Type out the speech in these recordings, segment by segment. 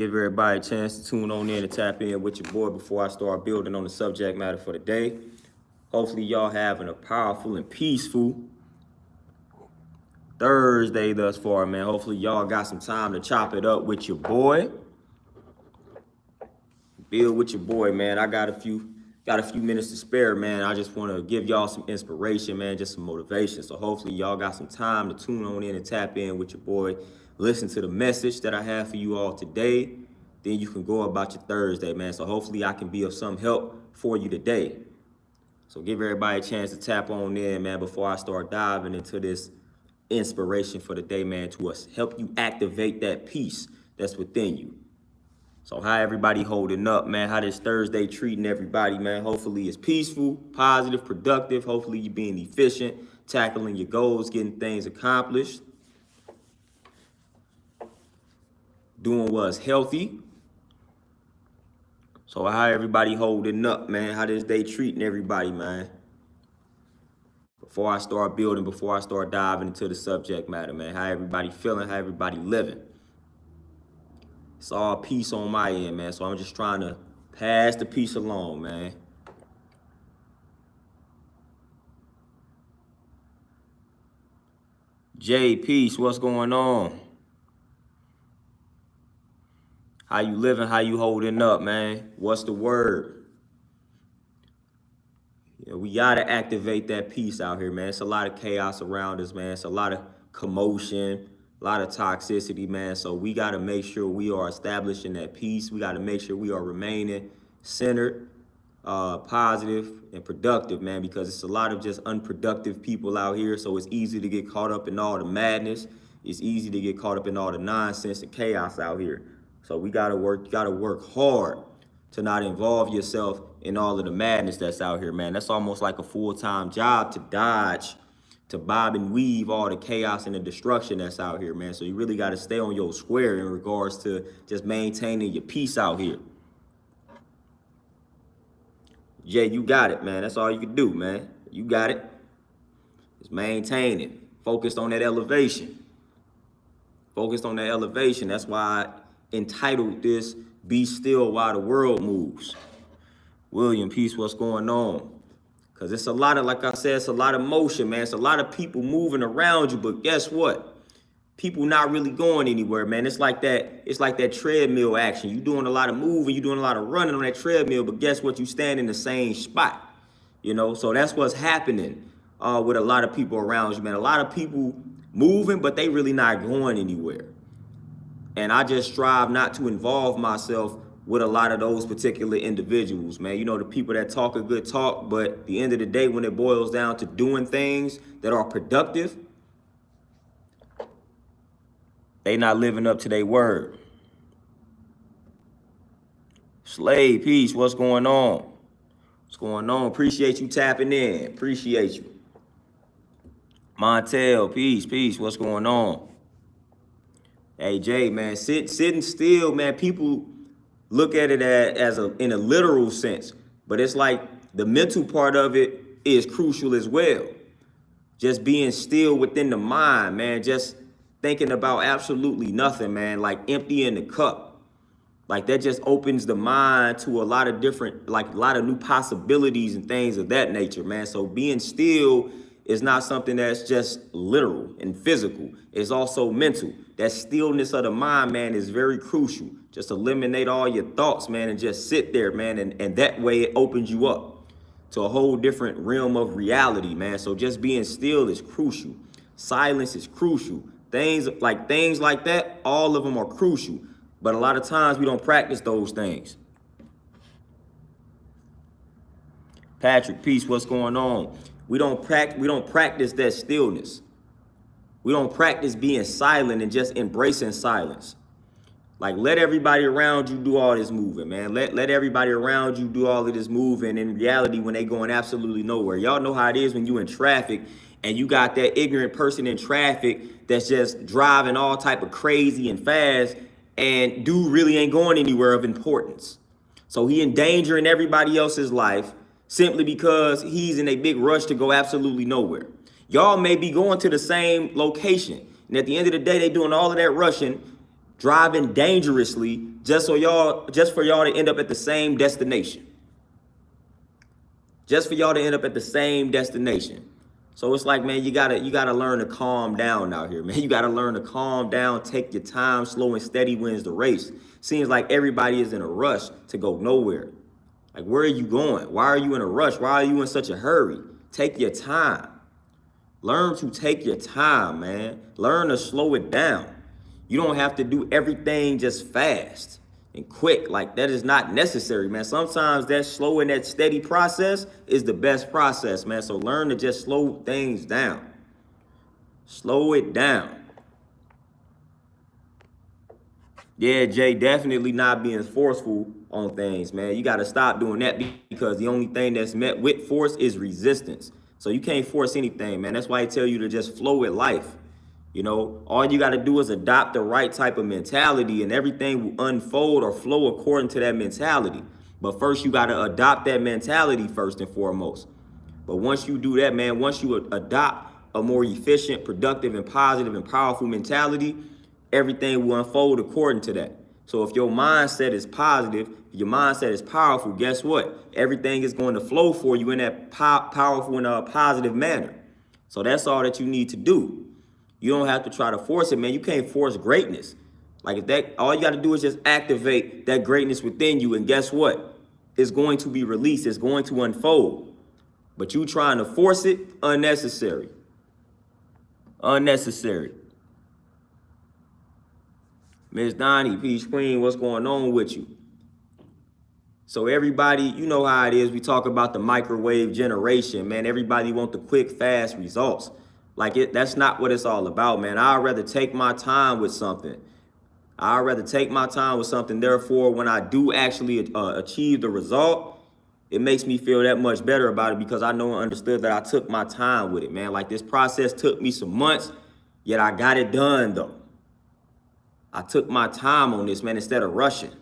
Give everybody a chance to tune on in and tap in with your boy before I start building on the subject matter for the day. Hopefully y'all having a powerful and peaceful Thursday thus far, man. Hopefully y'all got some time to chop it up with your boy. Build with your boy, man. I got a few minutes to spare, man. I just want to give y'all some inspiration, man, just some motivation. So hopefully y'all got some time to tune on in and tap in with your boy. Listen to the message that I have for you all today. Then you can go about your Thursday, man. So hopefully I can be of some help for you today. So give everybody a chance to tap on in, man, before I start diving into this inspiration for the day, man, to help you activate that peace that's within you. So how everybody holding up, man? How this Thursday treating everybody, man? Hopefully it's peaceful, positive, productive. Hopefully you're being efficient, tackling your goals, getting things accomplished, doing what's healthy. So how everybody holding up, man? How this day treating everybody, man? Before I start building, before I start diving into the subject matter, man, how everybody feeling, how everybody living. It's all peace on my end, man. So I'm just trying to pass the peace along, man. Jay, peace, what's going on? How you living? How you holding up, man? What's the word? Yeah, we gotta activate that peace out here, man. It's a lot of chaos around us, man. It's a lot of commotion, a lot of toxicity, man. So we gotta make sure we are establishing that peace. We gotta make sure we are remaining centered, positive, and productive, man, because it's a lot of just unproductive people out here. So it's easy to get caught up in all the madness. It's easy to get caught up in all the nonsense and chaos out here. So we gotta work hard to not involve yourself in all of the madness that's out here, man. That's almost like a full-time job to dodge, to bob and weave all the chaos and the destruction that's out here, man. So you really gotta stay on your square in regards to just maintaining your peace out here. Jay, you got it, man. That's all you can do, man. You got it. Just maintain it. Focused on that elevation. Focused on that elevation. That's why I entitled this, Be Still While the World Moves. William, peace, what's going on? Because it's a lot of, like I said, it's a lot of motion, man. It's a lot of people moving around you, but guess what? People not really going anywhere, man. It's like that treadmill action. You doing a lot of moving, you doing a lot of running on that treadmill, but guess what? You stand in the same spot, you know? So that's what's happening with a lot of people around you, man. A lot of people moving, but they really not going anywhere. And I just strive not to involve myself with a lot of those particular individuals, man. You know, the people that talk a good talk, but at the end of the day, when it boils down to doing things that are productive, they not living up to their word. Slade, peace, what's going on? What's going on? Appreciate you tapping in. Appreciate you. Montel, peace, what's going on? Hey, Jay, man, sitting still, man, people look at it as in a literal sense, but it's like the mental part of it is crucial as well. Just being still within the mind, man, just thinking about absolutely nothing, man, like emptying the cup. Like that just opens the mind to a lot of different, like a lot of new possibilities and things of that nature, man. So being still is not something that's just literal and physical. It's also mental. That stillness of the mind, man, is very crucial. Just eliminate all your thoughts, man, and just sit there, man. And that way it opens you up to a whole different realm of reality, man. So just being still is crucial. Silence is crucial. Things like that, all of them are crucial. But a lot of times we don't practice those things. Patrick, peace, what's going on? We don't practice that stillness. We don't practice being silent and just embracing silence. Like, let everybody around you do all this moving, man. Let everybody around you do all of this moving. In reality, when they going absolutely nowhere. Y'all know how it is when you in traffic and you got that ignorant person in traffic that's just driving all type of crazy and fast, and dude really ain't going anywhere of importance. So he endangering everybody else's life simply because he's in a big rush to go absolutely nowhere. Y'all may be going to the same location, and at the end of the day, they doing all of that rushing, driving dangerously just for y'all to end up at the same destination. Just for y'all to end up at the same destination. So it's like, man, you gotta learn to calm down out here, man. You gotta learn to calm down, take your time, slow and steady wins the race. Seems like everybody is in a rush to go nowhere. Like, where are you going? Why are you in a rush? Why are you in such a hurry? Take your time. Learn to take your time, man. Learn to slow it down. You don't have to do everything just fast and quick. Like, that is not necessary, man. Sometimes that slow and that steady process is the best process, man. So learn to just slow things down. Slow it down. Yeah, Jay, definitely not being forceful on things, man. You got to stop doing that because the only thing that's met with force is resistance. So you can't force anything, man. That's why I tell you to just flow with life. You know, all you got to do is adopt the right type of mentality and everything will unfold or flow according to that mentality. But first, you got to adopt that mentality first and foremost. But once you do that, man, once you adopt a more efficient, productive, and positive and powerful mentality, everything will unfold according to that. So if your mindset is positive, your mindset is powerful, guess what? Everything is going to flow for you in that powerful and positive manner. So that's all that you need to do. You don't have to try to force it, man. You can't force greatness. Like, if that, all you got to do is just activate that greatness within you, and guess what? It's going to be released. It's going to unfold. But you trying to force it, unnecessary. Unnecessary. Miss Donnie, Peach Queen, what's going on with you? So everybody, you know how it is. We talk about the microwave generation, man. Everybody want the quick, fast results. Like, that's not what it's all about, man. I'd rather take my time with something. Therefore, when I do actually achieve the result, it makes me feel that much better about it because I know and understood that I took my time with it, man. Like, this process took me some months, yet I got it done, though. I took my time on this, man, instead of rushing.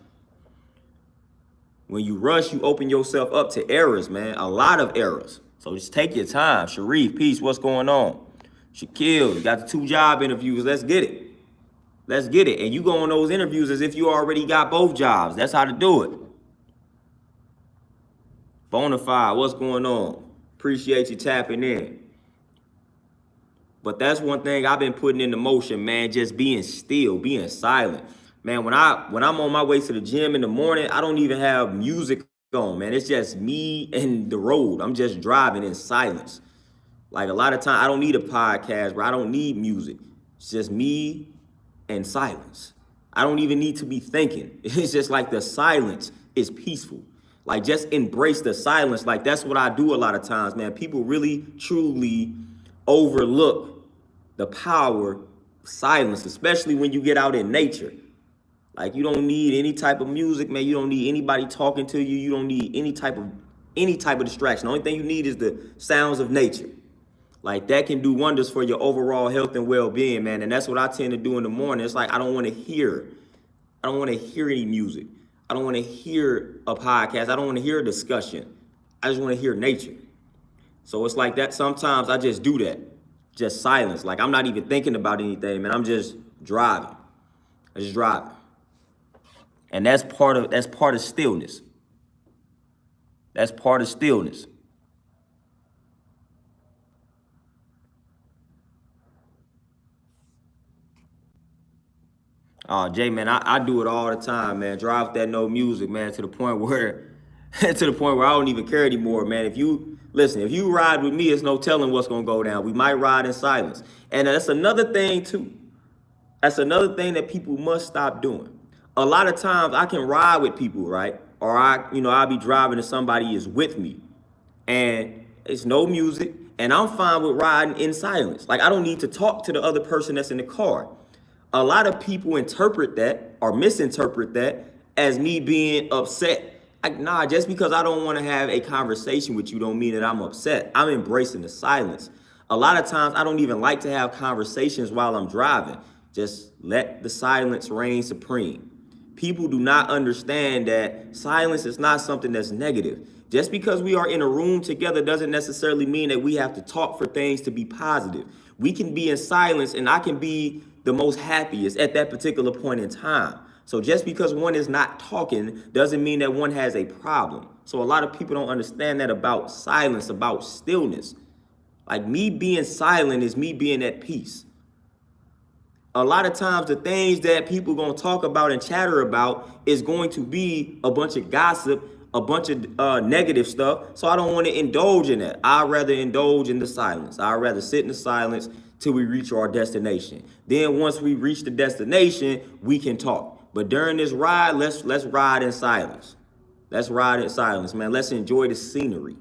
When you rush, you open yourself up to errors, man. A lot of errors. So just take your time. Sharif, peace, what's going on? Shaquille, you got the 2 job interviews. Let's get it. Let's get it. And you go on those interviews as if you already got both jobs. That's how to do it. Bonafide, what's going on? Appreciate you tapping in. But that's one thing I've been putting into motion, man, just being still, being silent. Man, when I'm on my way to the gym in the morning, I don't even have music on, man. It's just me and the road. I'm just driving in silence. Like, a lot of time, I don't need a podcast, bro. I don't need music. It's just me and silence. I don't even need to be thinking. It's just like the silence is peaceful. Like, just embrace the silence. Like, that's what I do a lot of times, man. People really, truly overlook the power of silence, especially when you get out in nature. Like, you don't need any type of music, man. You don't need anybody talking to you. You don't need any type of distraction. The only thing you need is the sounds of nature. Like, that can do wonders for your overall health and well-being, man. And that's what I tend to do in the morning. It's like, I don't want to hear any music. I don't want to hear a podcast. I don't want to hear a discussion. I just want to hear nature. So it's like that. Sometimes I just do that. Just silence. Like, I'm not even thinking about anything, man. I'm just driving. I just driving. And that's part of stillness. That's part of stillness. Oh, Jay, man, I do it all the time, man. Drive with that no music, man, to the point where I don't even care anymore, man. If you ride with me, it's no telling what's gonna go down. We might ride in silence. And that's another thing too. That's another thing that people must stop doing. A lot of times I can ride with people, right? Or I'll be driving and somebody is with me and it's no music and I'm fine with riding in silence. Like, I don't need to talk to the other person that's in the car. A lot of people interpret that or misinterpret that as me being upset. Like, nah, just because I don't want to have a conversation with you don't mean that I'm upset. I'm embracing the silence. A lot of times I don't even like to have conversations while I'm driving. Just let the silence reign supreme. People do not understand that silence is not something that's negative. Just because we are in a room together doesn't necessarily mean that we have to talk for things to be positive. We can be in silence and I can be, the most happiest at that particular point in time. So just because one is not talking doesn't mean that one has a problem. So a lot of people don't understand that about silence, about stillness. Like me being silent is me being at peace. A lot of times the things that people gonna talk about and chatter about is going to be a bunch of gossip, a bunch of negative stuff. So I don't want to indulge in that. I'd rather indulge in the silence. I'd rather sit in the silence till we reach our destination. Then once we reach the destination, we can talk. But during this ride, let's ride in silence. Let's ride in silence, man. Let's enjoy the scenery.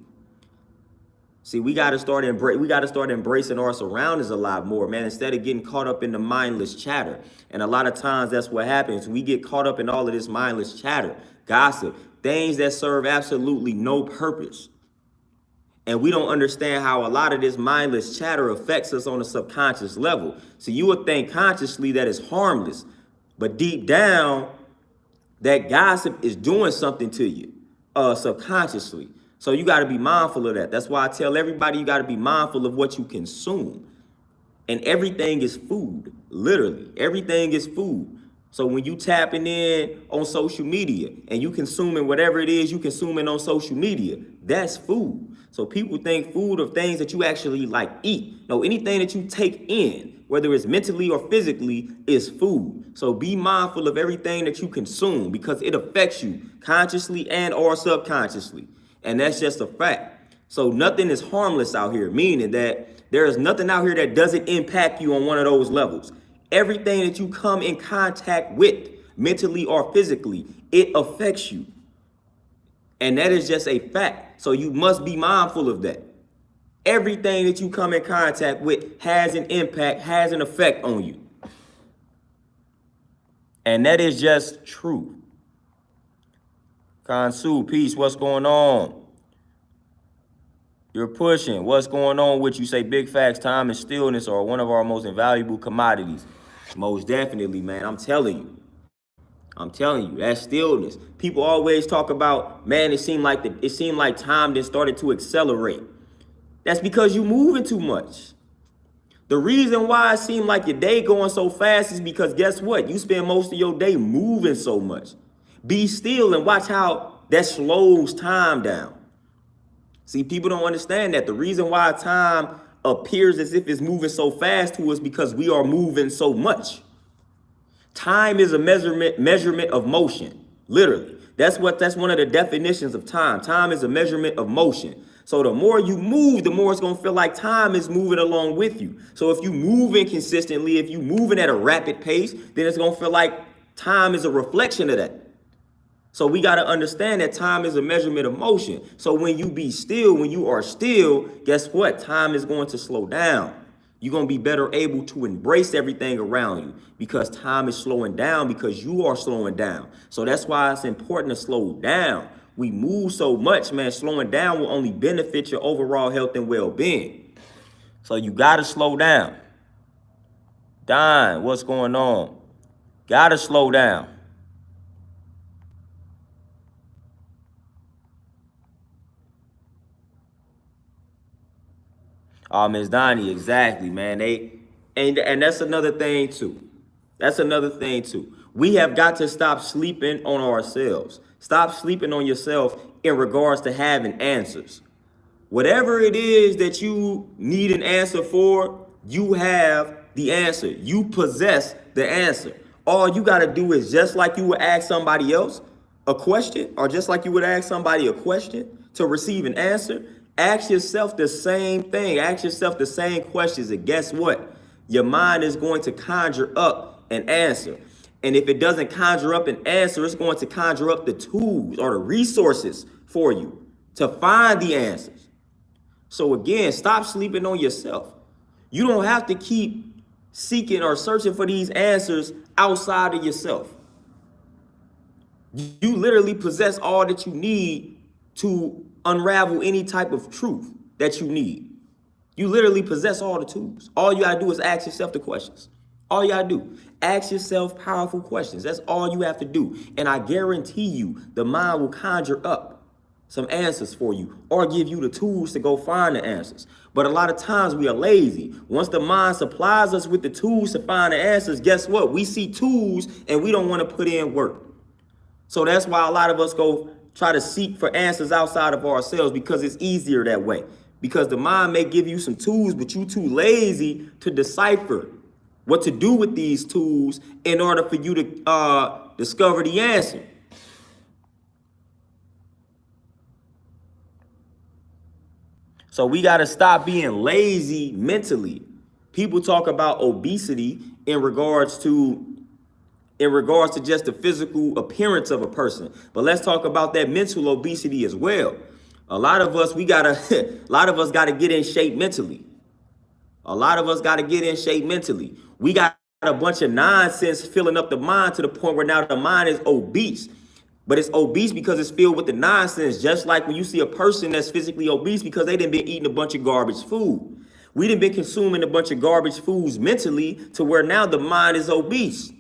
See, we got to start embracing our surroundings a lot more, man, instead of getting caught up in the mindless chatter. And a lot of times that's what happens. We get caught up in all of this mindless chatter, gossip, things that serve absolutely no purpose. And we don't understand how a lot of this mindless chatter affects us on a subconscious level. So you would think consciously that it's harmless, but deep down, that gossip is doing something to you subconsciously. So you got to be mindful of that. That's why I tell everybody you got to be mindful of what you consume. And everything is food, literally. Everything is food. So when you tapping in on social media and you consuming whatever it is you consuming on social media, that's food. So people think food of things that you actually like eat. No, anything that you take in, whether it's mentally or physically, is food. So be mindful of everything that you consume because it affects you consciously and or subconsciously. And that's just a fact. So nothing is harmless out here, meaning that there is nothing out here that doesn't impact you on one of those levels. Everything that you come in contact with, mentally or physically, it affects you. And that is just a fact. So you must be mindful of that. Everything that you come in contact with has an impact, has an effect on you. And that is just true. Kansu, peace, what's going on? You're pushing. What's going on with you? Say big facts, time and stillness are one of our most invaluable commodities. Most definitely, man. I'm telling you, that stillness. People always talk about, man, it seemed like time then started to accelerate. That's because you moving too much. The reason why it seemed like your day going so fast is because guess what? You spend most of your day moving so much. Be still and watch how that slows time down. See, people don't understand that. The reason why time appears as if it's moving so fast to us because we are moving so much. Time is a measurement of motion, literally. That's one of the definitions of time. Time is a measurement of motion. So the more you move, the more it's going to feel like time is moving along with you. So if you moving consistently, if you moving at a rapid pace, then it's going to feel like time is a reflection of that. So we got to understand that time is a measurement of motion. So when you be still, when you are still, guess what? Time is going to slow down. You're going to be better able to embrace everything around you because time is slowing down because you are slowing down. So that's why it's important to slow down. We move so much, man. Slowing down will only benefit your overall health and well-being. So you got to slow down. Don, what's going on? Got to slow down. Ms. Donnie, exactly, man. And that's another thing too. We have got to stop sleeping on ourselves. Stop sleeping on yourself in regards to having answers. Whatever it is that you need an answer for, you have the answer. You possess the answer. All you got to do is just like you would ask somebody else a question, or just like you would ask somebody a question to receive an answer, ask yourself the same thing. Ask yourself the same questions. And guess what? Your mind is going to conjure up an answer. And if it doesn't conjure up an answer, it's going to conjure up the tools or the resources for you to find the answers. So again, stop sleeping on yourself. You don't have to keep seeking or searching for these answers outside of yourself. You literally possess all that you need to unravel any type of truth that you need. You literally possess all the tools. All you gotta do is ask yourself the questions. All you gotta do, ask yourself powerful questions. That's all you have to do. And I guarantee you, the mind will conjure up some answers for you, or give you the tools to go find the answers. But a lot of times we are lazy. Once the mind supplies us with the tools to find the answers, guess what? We see tools and we don't want to put in work. So that's why a lot of us go try to seek for answers outside of ourselves, because it's easier that way. Because the mind may give you some tools, but you too lazy to decipher what to do with these tools in order for you to discover the answer. So we got to stop being lazy mentally. People talk about obesity in regards to just the physical appearance of a person. But let's talk about that mental obesity as well. A lot of us got to get in shape mentally. We got a bunch of nonsense filling up the mind to the point where now the mind is obese. But it's obese because it's filled with the nonsense, just like when you see a person that's physically obese because they done been eating a bunch of garbage food. We done been consuming a bunch of garbage foods mentally to where now the mind is obese.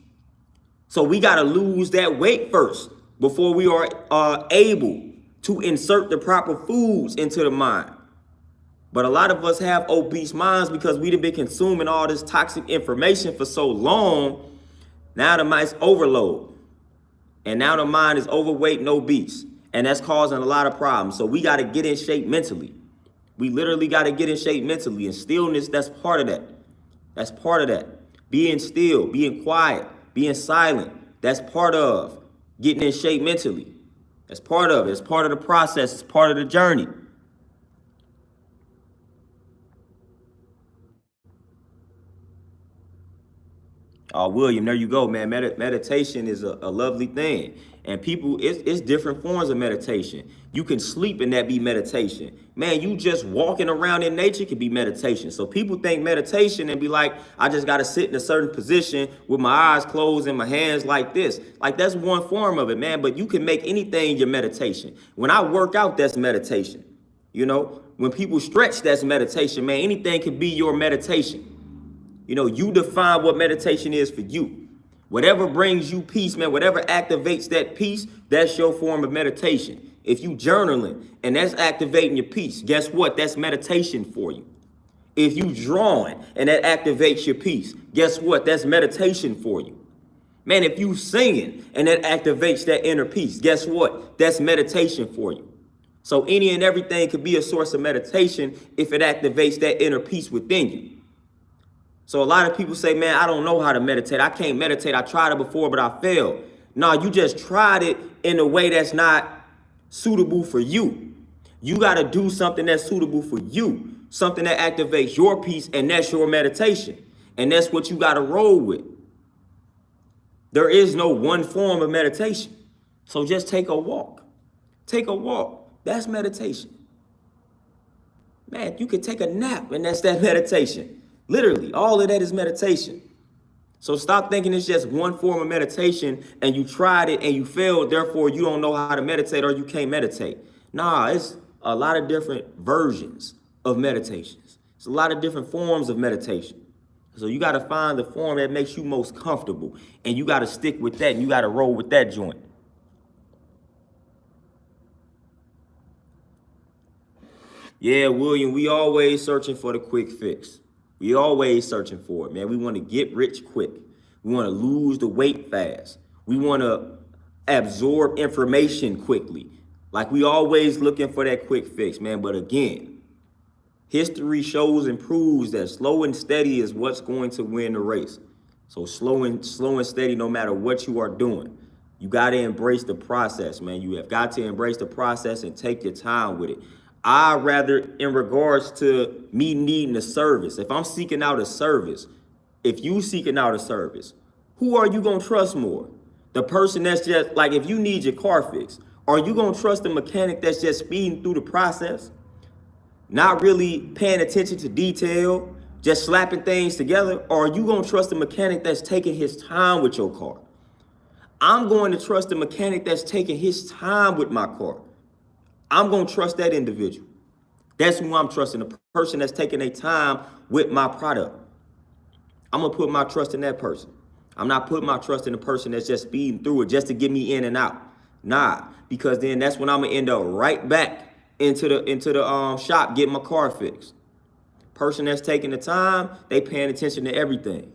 So we got to lose that weight first before we are able to insert the proper foods into the mind. But a lot of us have obese minds because we done been consuming all this toxic information for so long. Now the mind's overload. And now the mind is overweight and obese. And that's causing a lot of problems. So we got to get in shape mentally. We literally got to get in shape mentally. And stillness, that's part of that. That's part of that. Being still, being quiet, being silent. That's part of getting in shape mentally. That's part of it. It's part of the process. It's part of the journey. Oh, William, there you go, man. Meditation is a lovely thing. And people, it's different forms of meditation. You can sleep and that be meditation. Man, you just walking around in nature can be meditation. So people think meditation and be like, I just got to sit in a certain position with my eyes closed and my hands like this. Like, that's one form of it, man. But you can make anything your meditation. When I work out, that's meditation. You know, when people stretch, that's meditation, man. Anything can be your meditation. You know, you define what meditation is for you. Whatever brings you peace, man, whatever activates that peace, that's your form of meditation. If you journaling and that's activating your peace, guess what? That's meditation for you. If you drawing and that activates your peace, guess what? That's meditation for you. Man, if you singing and that activates that inner peace, guess what? That's meditation for you. So any and everything could be a source of meditation if it activates that inner peace within you. So a lot of people say, man, I don't know how to meditate. I can't meditate. I tried it before, but I failed. No, you just tried it in a way that's not suitable for you. You got to do something that's suitable for you, something that activates your peace, and that's your meditation. And that's what you got to roll with. There is no one form of meditation. So just take a walk. Take a walk. That's meditation. Man, you could take a nap, and that's that meditation. Literally, all of that is meditation. So stop thinking it's just one form of meditation and you tried it and you failed, therefore you don't know how to meditate or you can't meditate. Nah, it's a lot of different versions of meditations. It's a lot of different forms of meditation. So you got to find the form that makes you most comfortable, and you got to stick with that, and you got to roll with that joint. Yeah, William, we always searching for the quick fix. We always searching for it, man. We want to get rich quick. We want to lose the weight fast. We want to absorb information quickly. Like, we always looking for that quick fix, man. But again, history shows and proves that slow and steady is what's going to win the race. So slow and steady, no matter what you are doing. You got to embrace the process, man. You have got to embrace the process and take your time with it. I rather, in regards to me needing a service, if I'm seeking out a service, if you seeking out a service, who are you going to trust more? The person that's just, like, if you need your car fixed, are you going to trust the mechanic that's just speeding through the process, not really paying attention to detail, just slapping things together? Or are you going to trust the mechanic that's taking his time with your car? I'm going to trust the mechanic that's taking his time with my car. I'm going to trust that individual. That's who I'm trusting, the person that's taking their time with my product. I'm going to put my trust in that person. I'm not putting my trust in the person that's just speeding through it just to get me in and out. Nah, because then that's when I'm gonna end up right back into the shop getting my car fixed. Person that's taking the time, they paying attention to everything.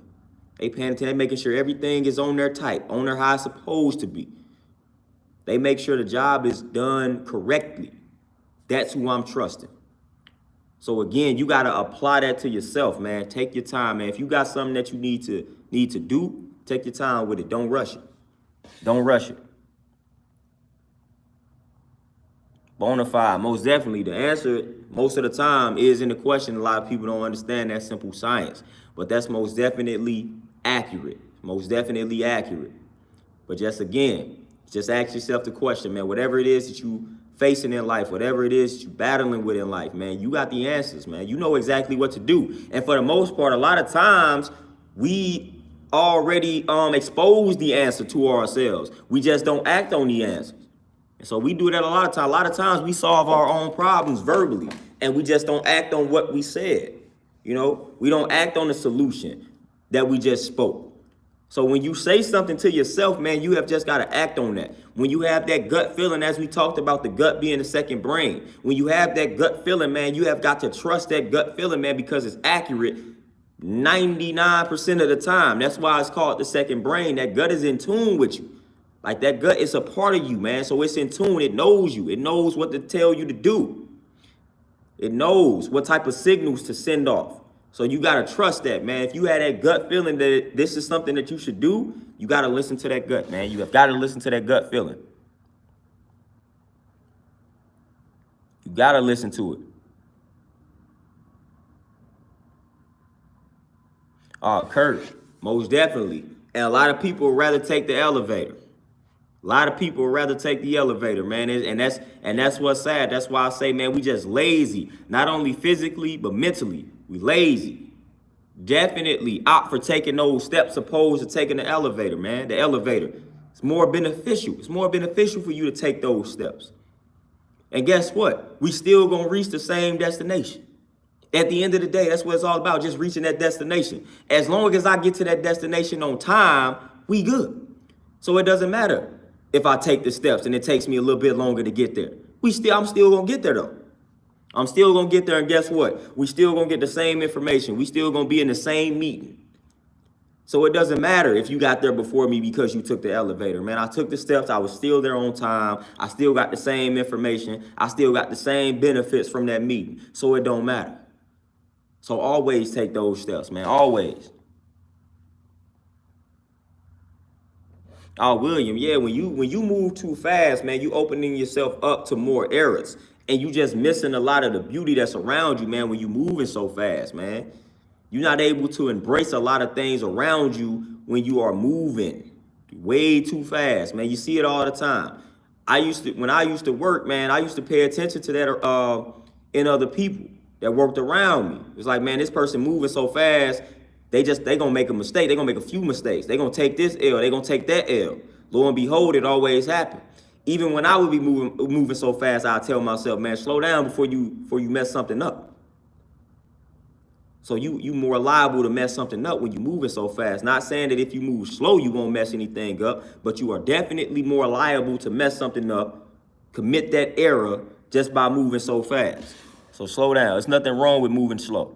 They paying attention, they making sure everything is on their type, on their how it's supposed to be. They make sure the job is done correctly. That's who I'm trusting. So again, you gotta apply that to yourself, man. Take your time, man. If you got something that you need to do, take your time with it. Don't rush it. Don't rush it. Bonafide, most definitely. The answer most of the time is in the question. A lot of people don't understand that simple science, but that's most definitely accurate. Most definitely accurate. But just again, just ask yourself the question, man. Whatever it is that you facing in life, whatever it is that you battling with in life, man, you got the answers, man. You know exactly what to do. And for the most part, a lot of times we already expose the answer to ourselves. We just don't act on the answers. And so we do that a lot of times. A lot of times we solve our own problems verbally, and we just don't act on what we said. You know, we don't act on the solution that we just spoke. So when you say something to yourself, man, you have just got to act on that. When you have that gut feeling, as we talked about the gut being the second brain, when you have that gut feeling, man, you have got to trust that gut feeling, man, because it's accurate 99% of the time. That's why it's called the second brain. That gut is in tune with you. Like that gut is a part of you, man. So it's in tune. It knows you. It knows what to tell you to do. It knows what type of signals to send off. So you got to trust that, man. If you had that gut feeling that this is something that you should do, you got to listen to that gut, man. You have got to listen to that gut feeling. You got to listen to it. Kurt, most definitely. And a lot of people would rather take the elevator. A lot of people would rather take the elevator, man. And that's what's sad. That's why I say, man, we just lazy. Not only physically, but mentally. We lazy. Definitely opt for taking those steps opposed to taking the elevator, man. The elevator. It's more beneficial. It's more beneficial for you to take those steps. And guess what? We still gonna reach the same destination. At the end of the day, that's what it's all about, just reaching that destination. As long as I get to that destination on time, we good. So it doesn't matter if I take the steps and it takes me a little bit longer to get there. I'm still gonna get there though. I'm still gonna get there, and guess what? We still gonna get the same information. We still gonna be in the same meeting. So it doesn't matter if you got there before me because you took the elevator, man. I took the steps. I was still there on time. I still got the same information. I still got the same benefits from that meeting. So it don't matter. So always take those steps, man. Always. Oh, William, yeah, when you move too fast, man, you opening yourself up to more errors. And you just missing a lot of the beauty that's around you, man, when you moving so fast, man. You're not able to embrace a lot of things around you when you are moving way too fast, man. You see it all the time. When I used to work, man, I used to pay attention to that in other people that worked around me. It's like, man, this person moving so fast, they gonna make a mistake. They gonna make a few mistakes. They gonna take this L. They gonna take that L. Lo and behold, it always happened. Even when I would be moving so fast, I'd tell myself, man, slow down before you mess something up. So you more liable to mess something up when you're moving so fast. Not saying that if you move slow, you won't mess anything up, but you are definitely more liable to mess something up, commit that error just by moving so fast. So slow down. There's nothing wrong with moving slow.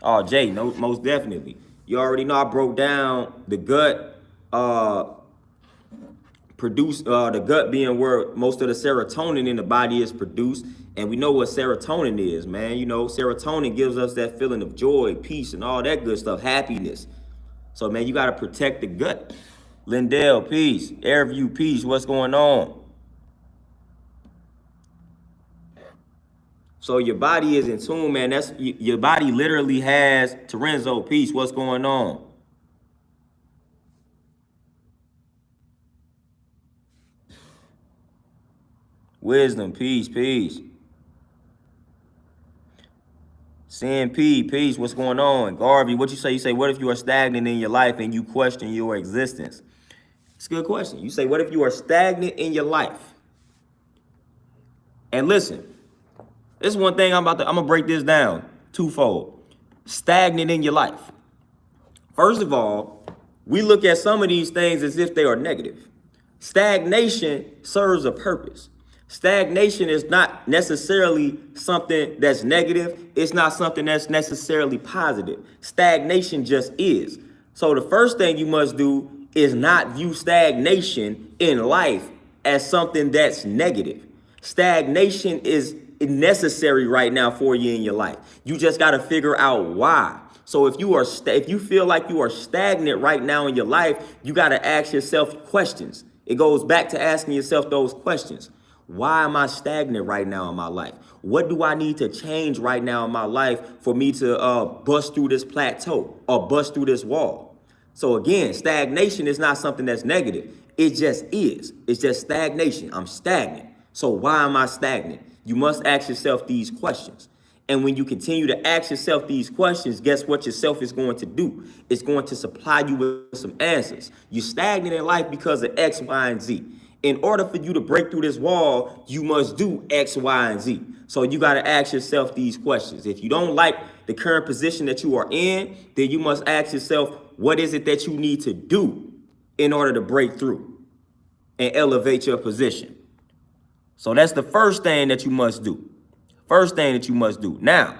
Oh, Jay, no, most definitely. You already know I broke down the gut, the gut being where most of the serotonin in the body is produced. And we know what serotonin is, man. You know, serotonin gives us that feeling of joy, peace, and all that good stuff, happiness. So, man, you got to protect the gut. Lindell, peace. Airview, peace. What's going on? So your body is in tune, man. Your body literally has Terenzo, peace. What's going on? Wisdom, peace, peace. CNP, peace. What's going on? Garvey, what you say? You say, what if you are stagnant in your life and you question your existence? It's a good question. You say, what if you are stagnant in your life? And listen, this is one thing I'm gonna break this down twofold. Stagnant in your life. First of all, we look at some of these things as if they are negative. Stagnation serves a purpose. Stagnation is not necessarily something that's negative. It's not something that's necessarily positive. Stagnation just is. So the first thing you must do is not view stagnation in life as something that's negative. Stagnation is necessary right now for you in your life. You just got to figure out why. So if you feel like you are stagnant right now in your life, you got to ask yourself questions. It goes back to asking yourself those questions. Why am I stagnant right now in my life? What do I need to change right now in my life for me to bust through this plateau or bust through this wall? So again, stagnation is not something that's negative. It just is. It's just stagnation. I'm stagnant. So why am I stagnant? You must ask yourself these questions. And when you continue to ask yourself these questions, guess what yourself is going to do? It's going to supply you with some answers. You're stagnant in life because of X, Y, and Z. In order for you to break through this wall, you must do X, Y, and Z. So you got to ask yourself these questions. If you don't like the current position that you are in, then you must ask yourself, what is it that you need to do in order to break through and elevate your position? So that's the first thing that you must do. First thing that you must do. Now,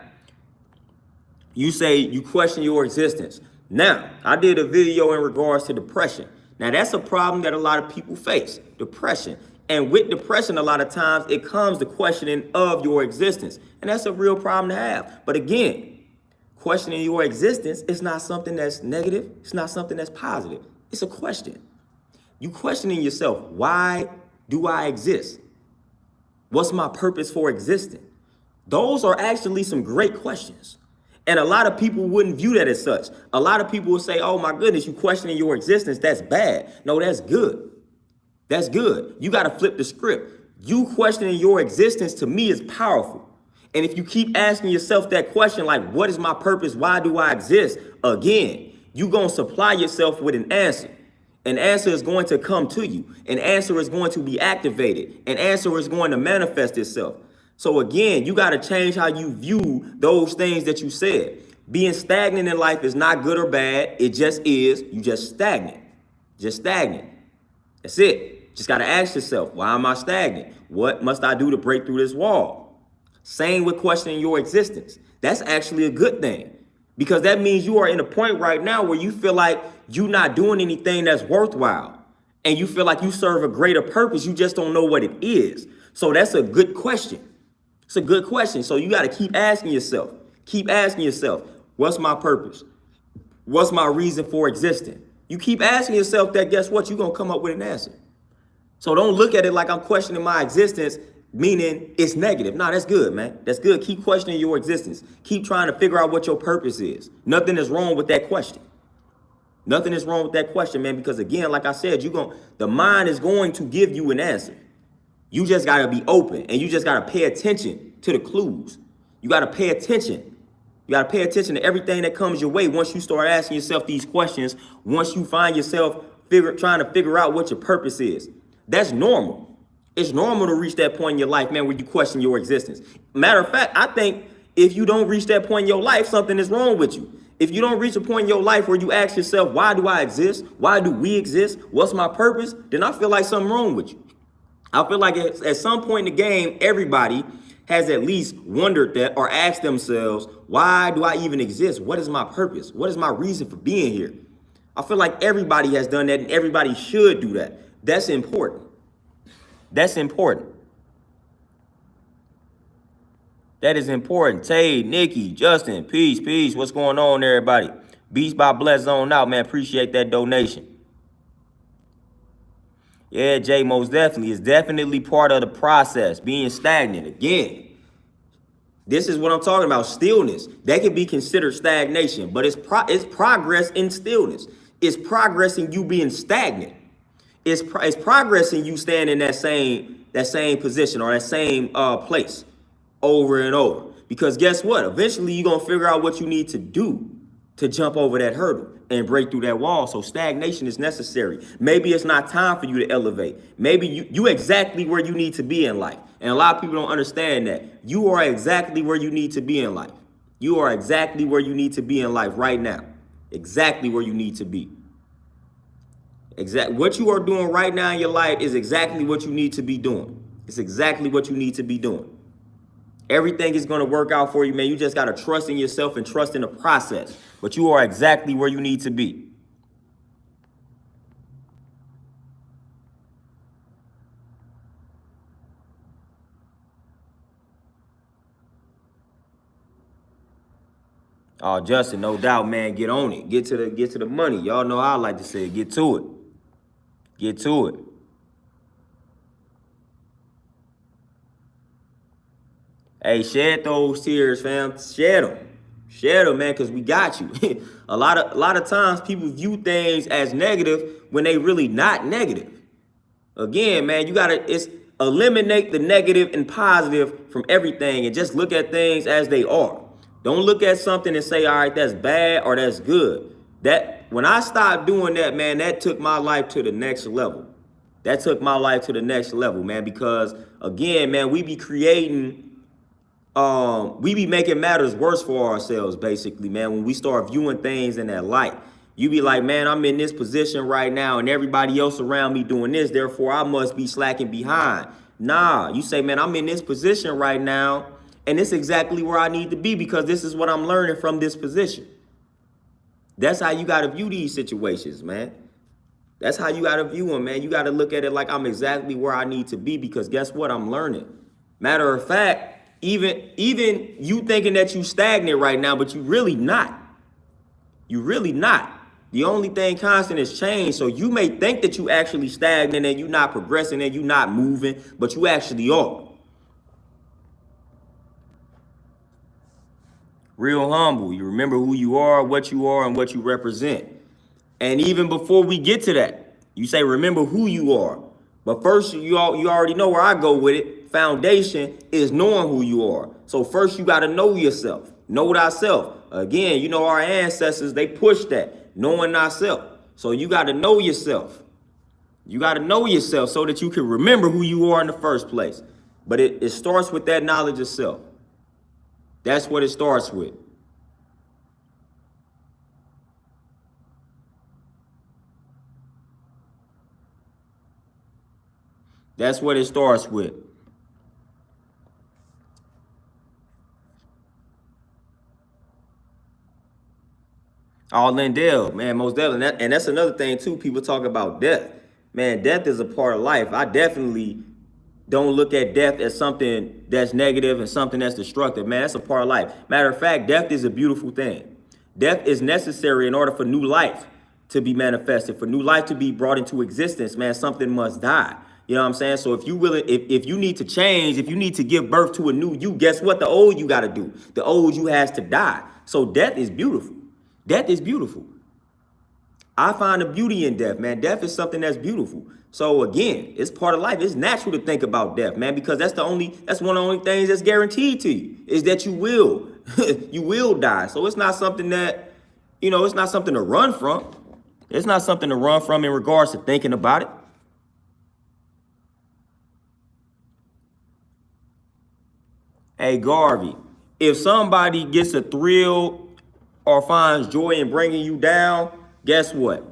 you say you question your existence. Now, I did a video in regards to depression. Now, that's a problem that a lot of people face, depression. And with depression, a lot of times it comes the questioning of your existence. And that's a real problem to have. But again, questioning your existence is not something that's negative. It's not something that's positive. It's a question. You questioning yourself, why do I exist? What's my purpose for existing? Those are actually some great questions. And a lot of people wouldn't view that as such. A lot of people will say, oh my goodness, you questioning your existence, that's bad. No, that's good. That's good. You got to flip the script. You questioning your existence to me is powerful. And if you keep asking yourself that question, like, what is my purpose? Why do I exist? Again, you're going to supply yourself with an answer. An answer is going to come to you. An answer is going to be activated. An answer is going to manifest itself. So again, you got to change how you view those things that you said. Being stagnant in life is not good or bad. It just is. You just stagnant. Just stagnant. That's it. Just got to ask yourself, why am I stagnant? What must I do to break through this wall? Same with questioning your existence. That's actually a good thing, because that means you are in a point right now where you feel like you're not doing anything that's worthwhile, and you feel like you serve a greater purpose. You just don't know what it is. So that's a good question. It's a good question. So you got to keep asking yourself. Keep asking yourself, what's my purpose? What's my reason for existing? You keep asking yourself that, guess what? You're going to come up with an answer. So don't look at it like I'm questioning my existence, meaning it's negative. No, that's good, man. That's good. Keep questioning your existence. Keep trying to figure out what your purpose is. Nothing is wrong with that question. Nothing is wrong with that question, man, because again, like I said, the mind is going to give you an answer. You just got to be open, and you just got to pay attention to the clues. You got to pay attention. You got to pay attention to everything that comes your way. Once you start asking yourself these questions, once you find yourself trying to figure out what your purpose is, that's normal. It's normal to reach that point in your life, man, where you question your existence. Matter of fact, I think if you don't reach that point in your life, something is wrong with you. If you don't reach a point in your life where you ask yourself, why do I exist? Why do we exist? What's my purpose? Then I feel like something wrong with you. I feel like at some point in the game, everybody has at least wondered that or asked themselves, why do I even exist? What is my purpose? What is my reason for being here? I feel like everybody has done that, and everybody should do that. That's important. That's important. That is important. Tay, Nikki, Justin, peace. What's going on, everybody? Beast by Bless Zone out, man. Appreciate that donation. Yeah, Jay, most definitely. It's definitely part of the process, being stagnant. Again, this is what I'm talking about, stillness. That can be considered stagnation, but it's progress in stillness. It's progress in you being stagnant. It's progress in you staying in that same position or that same place over and over. Because guess what? Eventually, you're going to figure out what you need to do to jump over that hurdle and break through that wall. So stagnation is necessary. Maybe it's not time for you to elevate. Maybe you exactly where you need to be in life. And a lot of people don't understand that. You are exactly where you need to be in life. You are exactly where you need to be in life right now. Exactly where you need to be. What you are doing right now in your life is exactly what you need to be doing. It's exactly what you need to be doing. Everything is going to work out for you, man. You just got to trust in yourself and trust in the process. But you are exactly where you need to be. Oh, Justin, no doubt, man. Get on it. Get to the money. Y'all know how I like to say it. Get to it. Get to it. Hey, shed those tears, fam. Shed them. Shed them, man, because we got you. a lot of times people view things as negative when they really not negative. Again, man, you gotta eliminate the negative and positive from everything and just look at things as they are. Don't look at something and say, all right, that's bad or that's good. That when I stopped doing that, man, that took my life to the next level. That took my life to the next level, man, because again, man, we be making matters worse for ourselves, basically, man, when we start viewing things in that light. You be like, man, I'm in this position right now and everybody else around me doing this, therefore I must be slacking behind. Nah, you say, man, I'm in this position right now and it's exactly where I need to be because this is what I'm learning from this position. That's how you got to view these situations, man. That's how you got to view them, man. You got to look at it like I'm exactly where I need to be because guess what? I'm learning. Matter of fact, even you thinking that you stagnant right now, but you really not. You really not. The only thing constant is change. So you may think that you actually stagnant and you're not progressing and you're not moving, but you actually are. Real humble. You remember who you are, and what you represent. And even before we get to that, you say, remember who you are. But first, you already know where I go with it. Foundation is knowing who you are. So first, you got to know yourself. Know thyself. Again, you know, our ancestors, they pushed that. Knowing thyself. So you got to know yourself. You got to know yourself so that you can remember who you are in the first place. But it starts with that knowledge of self. That's what it starts with. That's what it starts with. Oh, Lindell, man, most definitely. And that's another thing, too. People talk about death. Man, death is a part of life. I definitely don't look at death as something that's negative and something that's destructive. Man, that's a part of life. Matter of fact, death is a beautiful thing. Death is necessary in order for new life to be manifested, for new life to be brought into existence. Man, something must die. You know what I'm saying? So if you need to change, if you need to give birth to a new you, guess what? The old you got to do. The old you has to die. So death is beautiful. Death is beautiful. I find the beauty in death, man. Death is something that's beautiful. So again, it's part of life. It's natural to think about death, man, because that's one of the only things that's guaranteed to you is that you will, you will die. So it's not something that, it's not something to run from. It's not something to run from in regards to thinking about it. Hey, Garvey, if somebody gets a thrill or finds joy in bringing you down, guess what?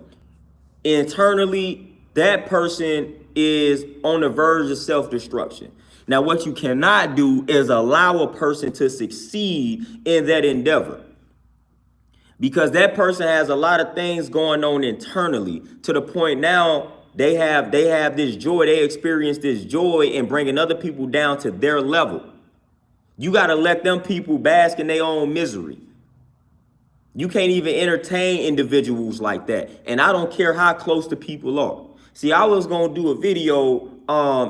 Internally, that person is on the verge of self-destruction. Now, what you cannot do is allow a person to succeed in that endeavor because that person has a lot of things going on internally to the point now they have this joy. They experience this joy in bringing other people down to their level. You got to let them people bask in their own misery. You can't even entertain individuals like that. And I don't care how close the people are. See, I was going to do a video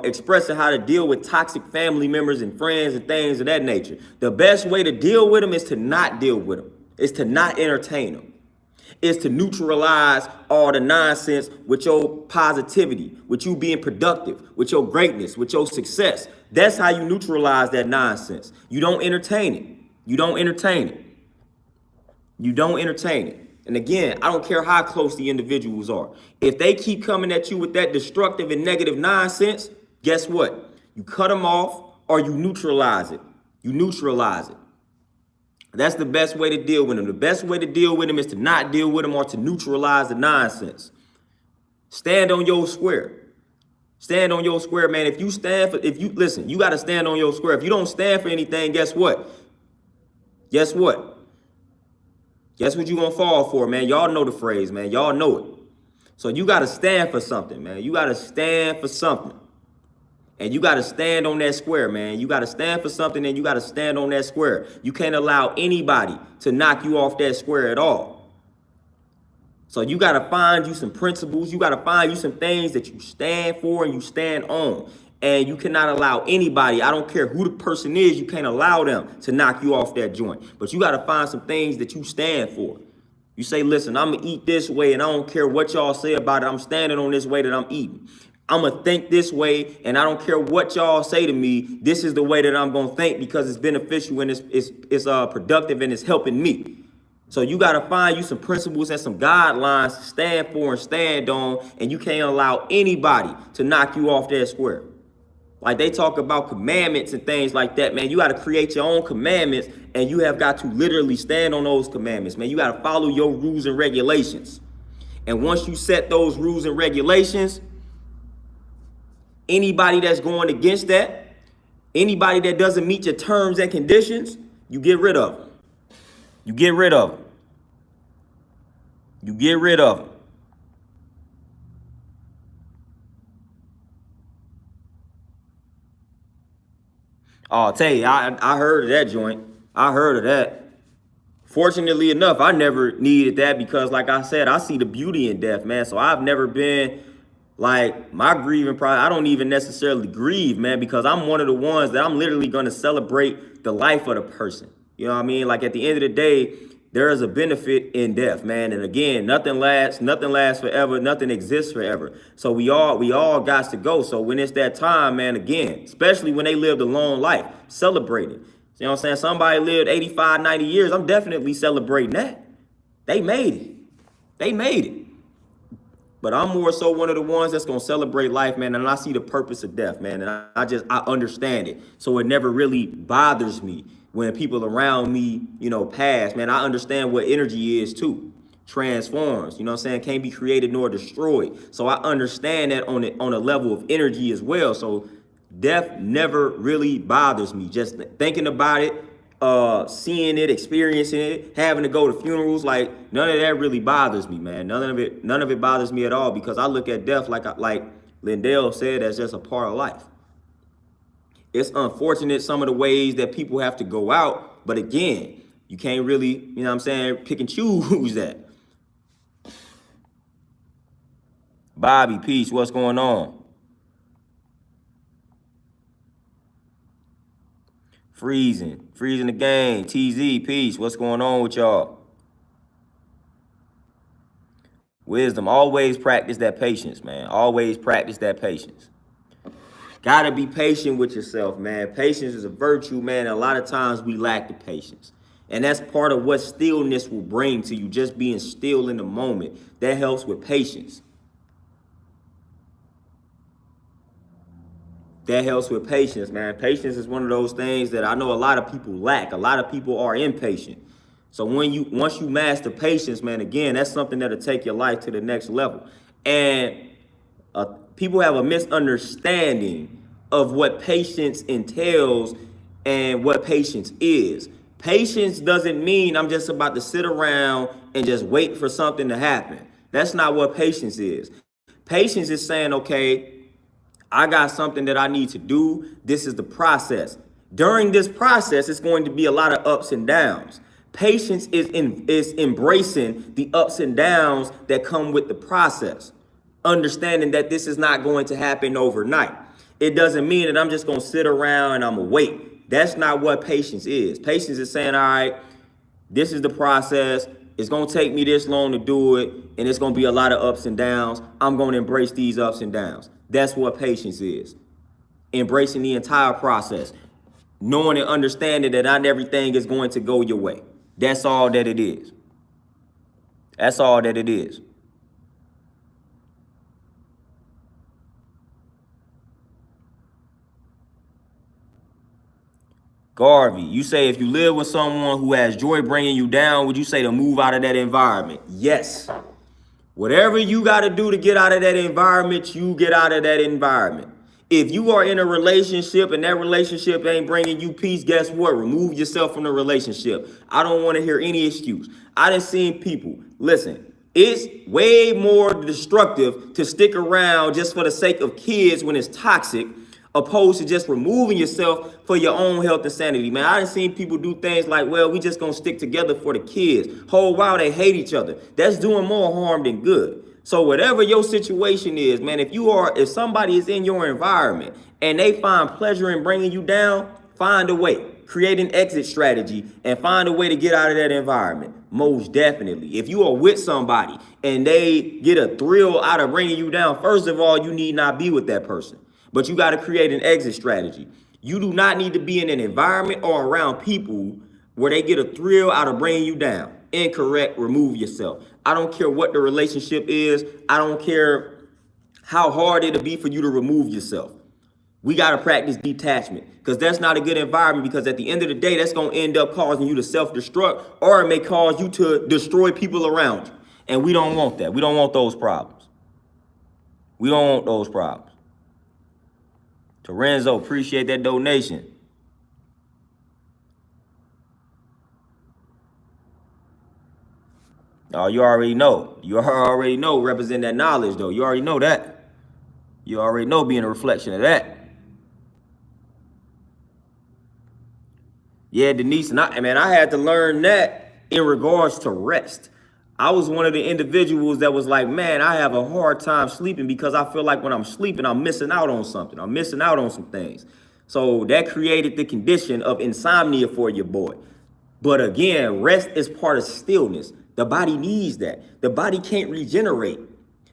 expressing how to deal with toxic family members and friends and things of that nature. The best way to deal with them is to not deal with them. Is to not entertain them. Is to neutralize all the nonsense with your positivity, with you being productive, with your greatness, with your success. That's how you neutralize that nonsense. You don't entertain it. You don't entertain it. You don't entertain it. And again, I don't care how close the individuals are. If they keep coming at you with that destructive and negative nonsense, guess what? You cut them off or you neutralize it. You neutralize it. That's the best way to deal with them. The best way to deal with them is to not deal with them or to neutralize the nonsense. Stand on your square. Stand on your square, man. If you listen, you got to stand on your square. If you don't stand for anything, guess what? Guess what? Guess what you gonna fall for, man? Y'all know the phrase, man. Y'all know it. So you got to stand for something, man. You got to stand for something. And you got to stand on that square, man. You got to stand for something and you got to stand on that square. You can't allow anybody to knock you off that square at all. So you got to find you some principles. You got to find you some things that you stand for and you stand on. And you cannot allow anybody, I don't care who the person is, you can't allow them to knock you off that joint. But you got to find some things that you stand for. You say, listen, I'm going to eat this way and I don't care what y'all say about it. I'm standing on this way that I'm eating. I'm going to think this way and I don't care what y'all say to me. This is the way that I'm going to think because it's beneficial and it's productive and it's helping me. So you got to find you some principles and some guidelines to stand for and stand on, and you can't allow anybody to knock you off that square. Like they talk about commandments and things like that, man. You got to create your own commandments and you have got to literally stand on those commandments, man. You got to follow your rules and regulations. And once you set those rules and regulations, anybody that's going against that, anybody that doesn't meet your terms and conditions, you get rid of them. You get rid of them. You get rid of them. Oh, I'll tell you, I heard of that joint. I heard of that. Fortunately enough, I never needed that because, like I said, I see the beauty in death, man. So I've never been like my grieving process. I don't even necessarily grieve, man, because I'm one of the ones that I'm literally going to celebrate the life of the person. You know what I mean? Like at the end of the day, there is a benefit in death, man. And again, nothing lasts forever, nothing exists forever. So we all got to go. So when it's that time, man, again, especially when they lived a long life, celebrate it. You know what I'm saying? Somebody lived 85, 90 years. I'm definitely celebrating that. They made it. They made it. But I'm more so one of the ones that's going to celebrate life, man. And I see the purpose of death, man. And I understand it. So it never really bothers me when people around me, pass, man. I understand what energy is too. Transforms, you know what I'm saying? Can't be created nor destroyed. So I understand that on a level of energy as well. So death never really bothers me. Just thinking about it, seeing it, experiencing it, having to go to funerals, like none of that really bothers me, man. None of it bothers me at all because I look at death like Lindell said, as just a part of life. It's unfortunate some of the ways that people have to go out, but again, you can't really, pick and choose that. Bobby, peace, what's going on? Freezing the game. TZ, peace, what's going on with y'all? Wisdom, always practice that patience, man. Always practice that patience. Gotta be patient with yourself, man. Patience is a virtue, man. A lot of times we lack the patience. And that's part of what stillness will bring to you, just being still in the moment. That helps with patience. That helps with patience, man. Patience is one of those things that I know a lot of people lack. A lot of people are impatient. So once you master patience, man, again, that's something that'll take your life to the next level. And people have a misunderstanding of what patience entails and what patience is. Patience doesn't mean I'm just about to sit around and just wait for something to happen. That's not what patience is. Patience is saying, okay, I got something that I need to do. This is the process. During this process, it's going to be a lot of ups and downs. Patience is embracing the ups and downs that come with the process. Understanding that this is not going to happen overnight. It doesn't mean that I'm just going to sit around and I'm going to wait. That's not what patience is. Patience is saying, all right, this is the process. It's going to take me this long to do it, and it's going to be a lot of ups and downs. I'm going to embrace these ups and downs. That's what patience is. Embracing the entire process. Knowing and understanding that not everything is going to go your way. That's all that it is. That's all that it is. Garvey, you say if you live with someone who has joy bringing you down, would you say to move out of that environment? Yes. Whatever you got to do to get out of that environment, you get out of that environment. If you are in a relationship and that relationship ain't bringing you peace, guess what? Remove yourself from the relationship. I don't want to hear any excuse. I done seen people, listen, it's way more destructive to stick around just for the sake of kids when it's toxic, opposed to just removing yourself for your own health and sanity, man. I done seen people do things like, well, we just gonna stick together for the kids. Whole while they hate each other. That's doing more harm than good. So whatever your situation is, man, if somebody is in your environment and they find pleasure in bringing you down, find a way. Create an exit strategy and find a way to get out of that environment. Most definitely. If you are with somebody and they get a thrill out of bringing you down, first of all, you need not be with that person. But you got to create an exit strategy. You do not need to be in an environment or around people where they get a thrill out of bringing you down. Incorrect. Remove yourself. I don't care what the relationship is. I don't care how hard it'll be for you to remove yourself. We got to practice detachment because that's not a good environment, because at the end of the day, that's going to end up causing you to self-destruct, or it may cause you to destroy people around you. And we don't want that. We don't want those problems. We don't want those problems. Lorenzo, appreciate that donation. Oh, you already know. You already know represent that knowledge, though. You already know that. You already know being a reflection of that. Yeah, Denise, and I had to learn that in regards to rest. I was one of the individuals that was like, man, I have a hard time sleeping because I feel like when I'm sleeping, I'm missing out on something. I'm missing out on some things. So that created the condition of insomnia for your boy. But again, rest is part of stillness. The body needs that. The body can't regenerate.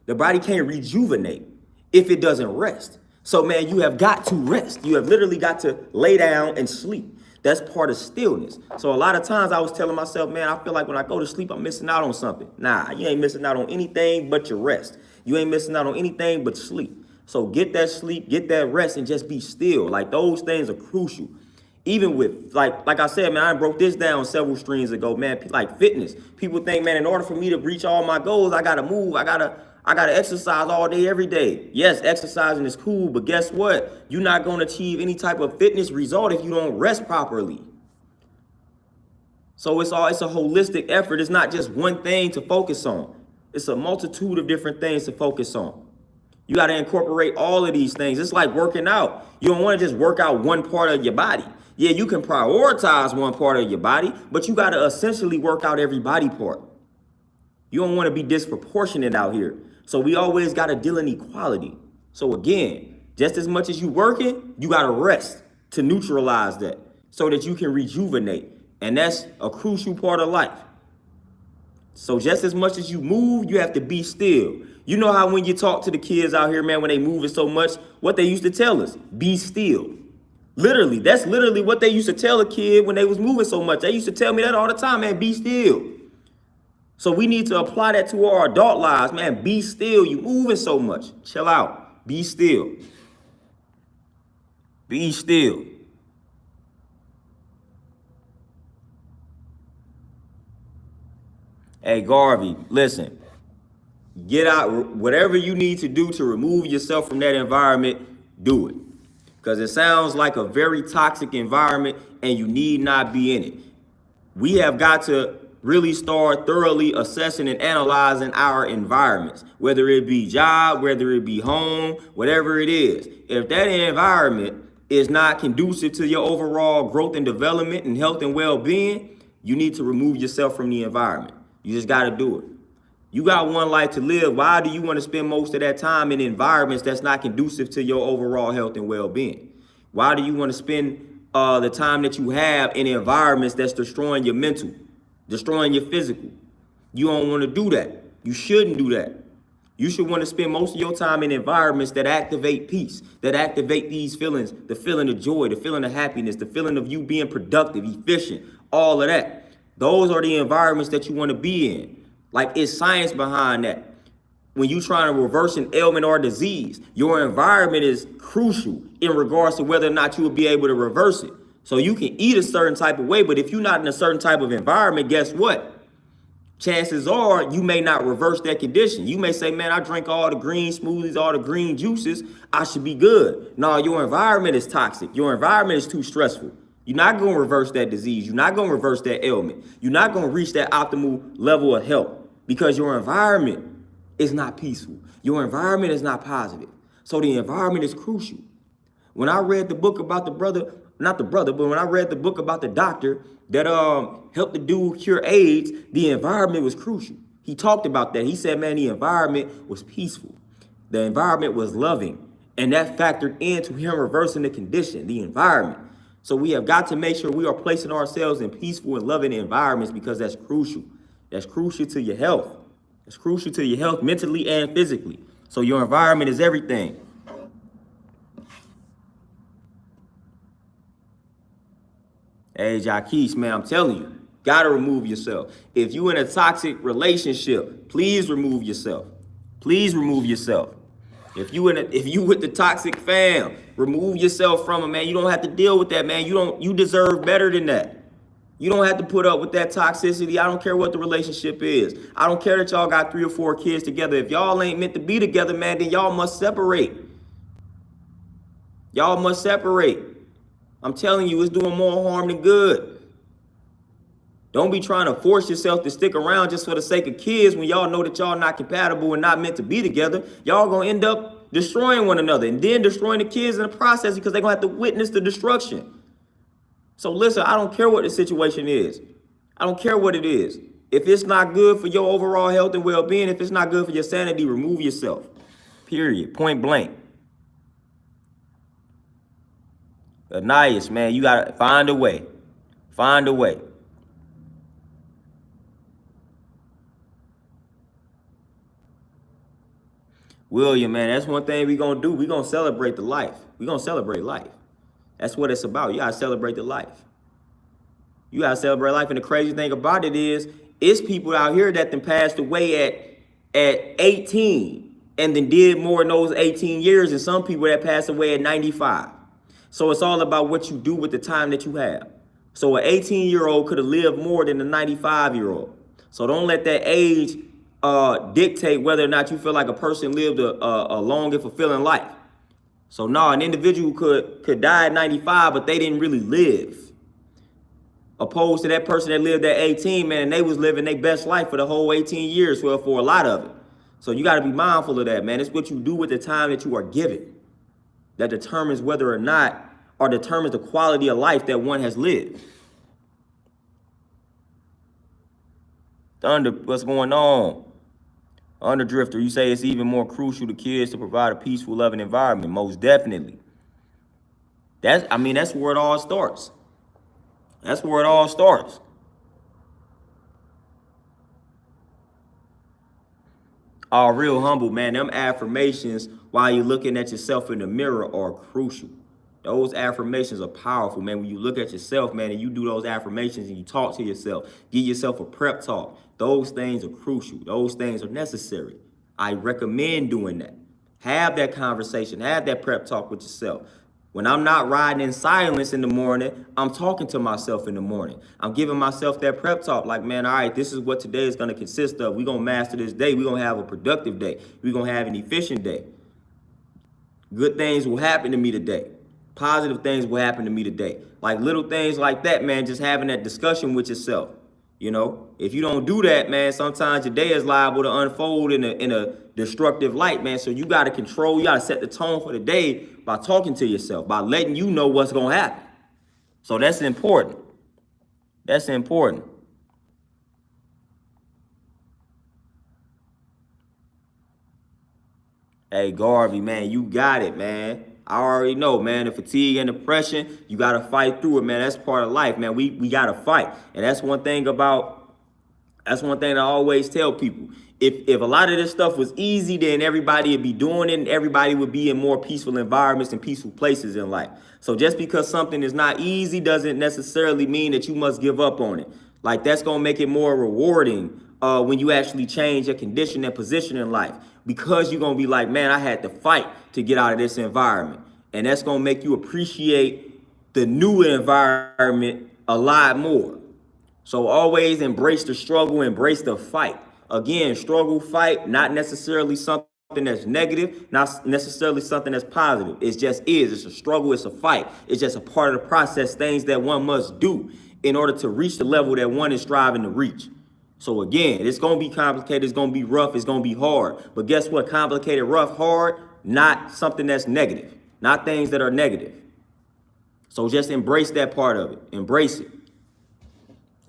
The body can't rejuvenate if it doesn't rest. So, man, you have got to rest. You have literally got to lay down and sleep. That's part of stillness. So a lot of times I was telling myself, man, I feel like when I go to sleep, I'm missing out on something. Nah, you ain't missing out on anything but your rest. You ain't missing out on anything but sleep. So get that sleep, get that rest, and just be still. Like, those things are crucial. Even with, like I said, man, I broke this down several streams ago, man, like fitness. People think, man, in order for me to reach all my goals, I got to move. I got to exercise all day, every day. Yes, exercising is cool, but guess what? You're not going to achieve any type of fitness result if you don't rest properly. So it's a holistic effort. It's not just one thing to focus on. It's a multitude of different things to focus on. You got to incorporate all of these things. It's like working out. You don't want to just work out one part of your body. Yeah, you can prioritize one part of your body, but you got to essentially work out every body part. You don't want to be disproportionate out here. So we always got to deal in equality. So again, just as much as you working, you got to rest to neutralize that so that you can rejuvenate. And that's a crucial part of life. So just as much as you move, you have to be still. You know how when you talk to the kids out here, man, when they moving so much, what they used to tell us, be still. Literally, that's literally what they used to tell a kid when they was moving so much. They used to tell me that all the time, man, be still. So we need to apply that to our adult lives, man. Be still. You moving so much. Chill out. Be still. Be still. Hey, Garvey, listen. Get out. Whatever you need to do to remove yourself from that environment, do it. Because it sounds like a very toxic environment and you need not be in it. We have got to really start thoroughly assessing and analyzing our environments, whether it be job, whether it be home, whatever it is. If that environment is not conducive to your overall growth and development and health and well-being, you need to remove yourself from the environment. You just got to do it. You got one life to live. Why do you want to spend most of that time in environments that's not conducive to your overall health and well-being? Why do you want to spend the time that you have in environments that's destroying your mental, destroying your physical? You don't want to do that. You shouldn't do that. You should want to spend most of your time in environments that activate peace, that activate these feelings, the feeling of joy, the feeling of happiness, the feeling of you being productive, efficient, all of that. Those are the environments that you want to be in. Like, it's science behind that. When you're trying to reverse an ailment or disease, your environment is crucial in regards to whether or not you will be able to reverse it. So you can eat a certain type of way, but if you're not in a certain type of environment, guess what? chances are you may not reverse that condition. You may say, man, I drink all the green smoothies, all the green juices, I should be good. No, your environment is toxic. Your environment is too stressful. You're not going to reverse that disease. You're not going to reverse that ailment. You're not going to reach that optimal level of health because your environment is not peaceful. Your environment is not positive. So the environment is crucial. When I read the book about the brother, not the brother, but when I read the book about the doctor that helped the dude cure AIDS, the environment was crucial. He talked about that. He said, man, the environment was peaceful. The environment was loving. And that factored into him reversing the condition, the environment. So we have got to make sure we are placing ourselves in peaceful and loving environments because that's crucial. That's crucial to your health. It's crucial to your health mentally and physically. So your environment is everything. Hey, Jaquise, man, I'm telling you, gotta remove yourself. If you in a toxic relationship, please remove yourself. Please remove yourself. If you with the toxic fam, remove yourself from it, man. You don't have to deal with that, man. You deserve better than that. You don't have to put up with that toxicity. I don't care what the relationship is. I don't care that y'all got 3 or 4 kids together. If y'all ain't meant to be together, man, then y'all must separate. Y'all must separate. I'm telling you, it's doing more harm than good. Don't be trying to force yourself to stick around just for the sake of kids when y'all know that y'all not compatible and not meant to be together. Y'all gonna end up destroying one another and then destroying the kids in the process because they're gonna have to witness the destruction. So listen, I don't care what the situation is. I don't care what it is. If it's not good for your overall health and well-being, if it's not good for your sanity, remove yourself. Period. Point blank. Anais, man, you gotta find a way. Find a way. William, man, that's one thing we gonna do. We gonna celebrate the life. We gonna celebrate life. That's what it's about. You gotta celebrate the life. You gotta celebrate life. And the crazy thing about it is, it's people out here that then passed away at 18 and then did more in those 18 years than some people that passed away at 95. So it's all about what you do with the time that you have. So an 18-year-old could have lived more than a 95-year-old. So don't let that age dictate whether or not you feel like a person lived a long and fulfilling life. So no, an individual could die at 95, but they didn't really live. Opposed to that person that lived at 18, man, and they was living their best life for the whole 18 years, well, for a lot of it. So you got to be mindful of that, man. It's what you do with the time that you are given that determines whether or not, or determines the quality of life that one has lived. Thunder, what's going on? Underdrifter, you say it's even more crucial to kids to provide a peaceful, loving environment. Most definitely. That's where it all starts. That's where it all starts. All real humble, man. Them affirmations while you're looking at yourself in the mirror are crucial. Those affirmations are powerful, man. When you look at yourself, man, and you do those affirmations and you talk to yourself, give yourself a prep talk. Those things are crucial. Those things are necessary. I recommend doing that. Have that conversation. Have that prep talk with yourself. When I'm not riding in silence in the morning, I'm talking to myself in the morning. I'm giving myself that prep talk like, man, all right, this is what today is going to consist of. We're going to master this day. We're going to have a productive day. We're going to have an efficient day. Good things will happen to me today. Positive things will happen to me today. Like little things like that, man, just having that discussion with yourself. You know, if you don't do that, man, sometimes your day is liable to unfold in a destructive light, man. So you got to control, you got to set the tone for the day by talking to yourself, by letting you know what's going to happen. So that's important. That's important. Hey, Garvey, man, you got it, man. I already know, man, the fatigue and depression, you got to fight through it, man. That's part of life, man. We got to fight. And that's one thing I always tell people. If a lot of this stuff was easy, then everybody would be doing it and everybody would be in more peaceful environments and peaceful places in life. So just because something is not easy doesn't necessarily mean that you must give up on it. Like that's going to make it more rewarding when you actually change your condition and position in life. Because you're going to be like, man, I had to fight to get out of this environment. And that's going to make you appreciate the new environment a lot more. So always embrace the struggle, embrace the fight. Again, struggle, fight, not necessarily something that's negative, not necessarily something that's positive. It just is. It's a struggle, it's a fight. It's just a part of the process, things that one must do in order to reach the level that one is striving to reach. So again, it's going to be complicated, it's going to be rough, it's going to be hard. But guess what? Complicated, rough, hard, not something that's negative, not things that are negative. So just embrace that part of it. Embrace it.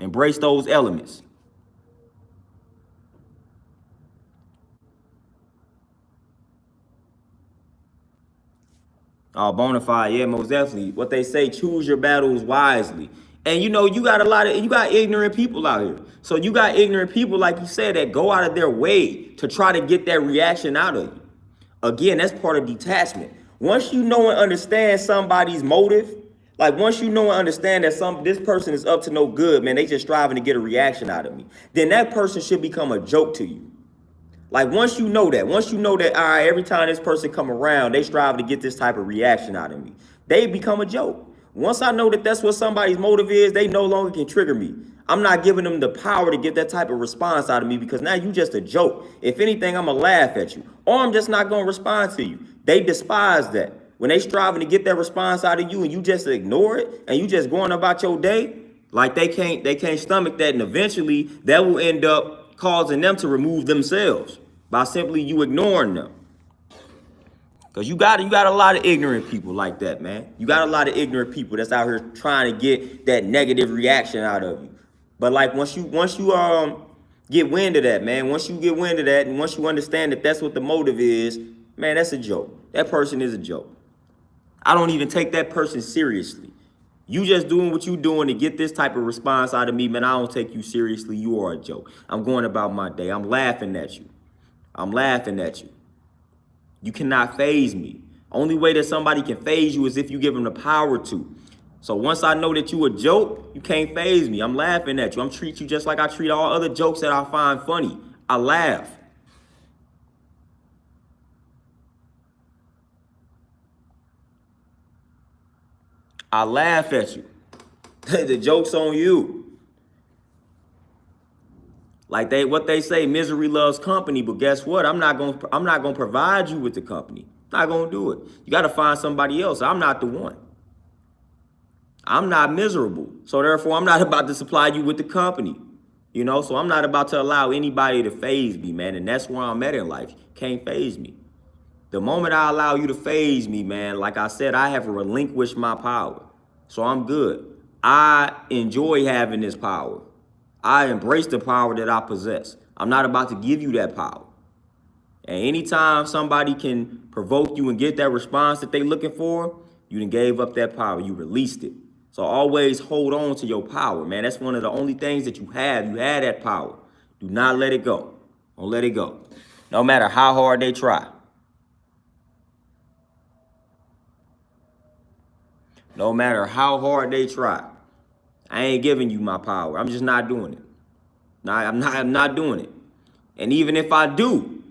Embrace those elements. Oh, bona fide, yeah, most definitely. What they say, choose your battles wisely. And you know, you got ignorant people out here. So you got ignorant people, like you said, that go out of their way to try to get that reaction out of you. Again, that's part of detachment. Once you know and understand somebody's motive, like once you know and understand that this person is up to no good, man, they just striving to get a reaction out of me, then that person should become a joke to you. Like once you know that, all right, every time this person come around, they strive to get this type of reaction out of me, they become a joke. Once I know that that's what somebody's motive is, they no longer can trigger me. I'm not giving them the power to get that type of response out of me, because now you just a joke. If anything, I'm gonna laugh at you, or I'm just not gonna respond to you. They despise that. When they striving to get that response out of you and you just ignore it and you just going about your day, like they can't stomach that, and eventually that will end up causing them to remove themselves by simply you ignoring them. Because you got a lot of ignorant people like that, man. You got a lot of ignorant people that's out here trying to get that negative reaction out of you. But like once you get wind of that, man, once you get wind of that, and once you understand that that's what the motive is, man, that's a joke. That person is a joke. I don't even take that person seriously. You just doing what you doing to get this type of response out of me, man. I don't take you seriously. You are a joke. I'm going about my day. I'm laughing at you. I'm laughing at you. You cannot phase me. Only way that somebody can phase you is if you give them the power to. So once I know that you a joke, you can't phase me. I'm laughing at you. I'm treat you just like I treat all other jokes that I find funny. I laugh. I laugh at you. The joke's on you. Like what they say, misery loves company, but guess what? I'm not gonna provide you with the company. I'm not gonna do it. You gotta find somebody else. I'm not the one. I'm not miserable. So therefore, I'm not about to supply you with the company. You know, so I'm not about to allow anybody to phase me, man. And that's where I'm at in life. Can't phase me. The moment I allow you to phase me, man, like I said, I have relinquished my power. So I'm good. I enjoy having this power. I embrace the power that I possess. I'm not about to give you that power. And anytime somebody can provoke you and get that response that they're looking for, you done gave up that power. You released it. So always hold on to your power, man. That's one of the only things that you have. You had that power. Do not let it go. Don't let it go. No matter how hard they try. No matter how hard they try. I ain't giving you my power. I'm just not doing it. I'm not doing it. And even if I do,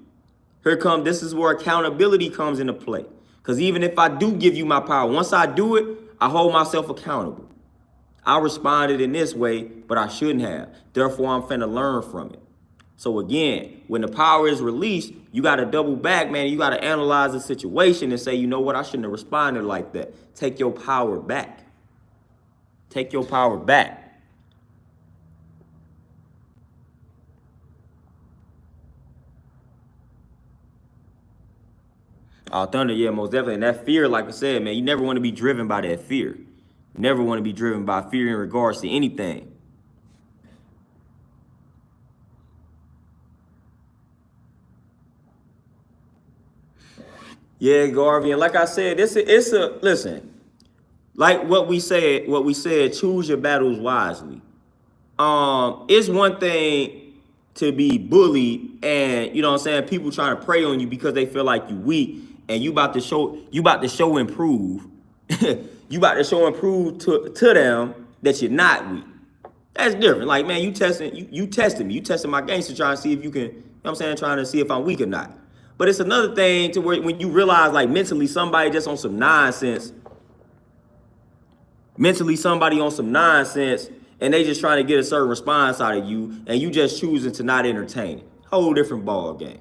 this is where accountability comes into play. Because even if I do give you my power, once I do it, I hold myself accountable. I responded in this way, but I shouldn't have. Therefore, I'm finna learn from it. So again, when the power is released, you got to double back, man. You got to analyze the situation and say, you know what? I shouldn't have responded like that. Take your power back. Take your power back. Thunder, yeah, most definitely. And that fear, like I said, man, you never want to be driven by that fear. You never want to be driven by fear in regards to anything. Yeah, Garvey, and like I said, listen, like what we said, choose your battles wisely. It's one thing to be bullied and, you know what I'm saying, people trying to prey on you because they feel like you weak and you about to show and prove you about to show and prove to them that you're not weak. That's different. Like, man, you testing me. You testing my gangster, trying to see if you can, you know what I'm saying, trying to see if I'm weak or not. But it's another thing to where when you realize, like, mentally somebody just on some nonsense, and they just trying to get a certain response out of you, and you just choosing to not entertain it. Whole different ball game.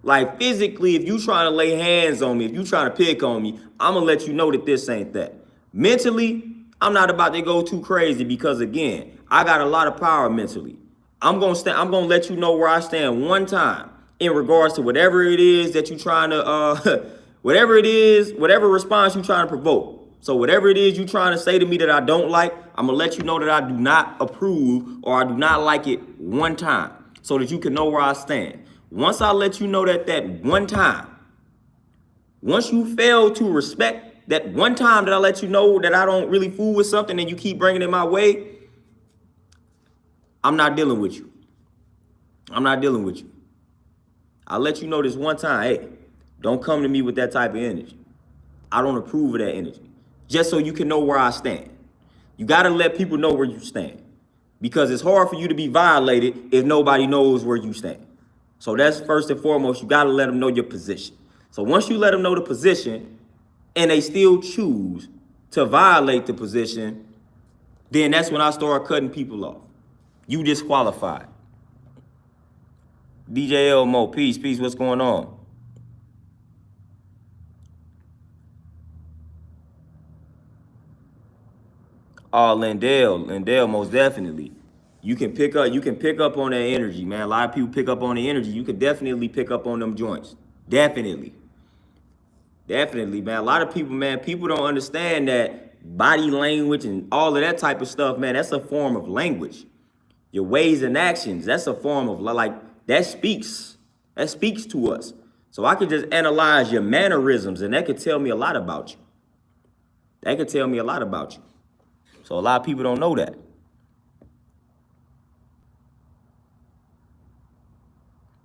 Like physically, if you trying to lay hands on me, if you trying to pick on me, I'm gonna let you know that this ain't that. Mentally, I'm not about to go too crazy because again, I got a lot of power mentally. I'm gonna let you know where I stand one time in regards to whatever it is that you trying to whatever it is, whatever response you trying to provoke. So whatever it is you trying to say to me that I don't like, I'm gonna let you know that I do not approve or I do not like it one time so that you can know where I stand. Once I let you know that one time, once you fail to respect that one time that I let you know that I don't really fool with something and you keep bringing it my way, I'm not dealing with you. I'm not dealing with you. I'll let you know this one time, hey, don't come to me with that type of energy. I don't approve of that energy. Just so you can know where I stand. You got to let people know where you stand. Because it's hard for you to be violated if nobody knows where you stand. So that's first and foremost, you got to let them know your position. So once you let them know the position and they still choose to violate the position, then that's when I start cutting people off. You disqualified. DJ Elmo, peace, what's going on? Oh, Lindell, most definitely. You can pick up on that energy, man. A lot of people pick up on the energy. You can definitely pick up on them joints. Definitely, man. A lot of people, man, people don't understand that body language and all of that type of stuff, man. That's a form of language. Your ways and actions, that's a form of like that speaks to us. So I could just analyze your mannerisms, and that could tell me a lot about you. So a lot of people don't know that.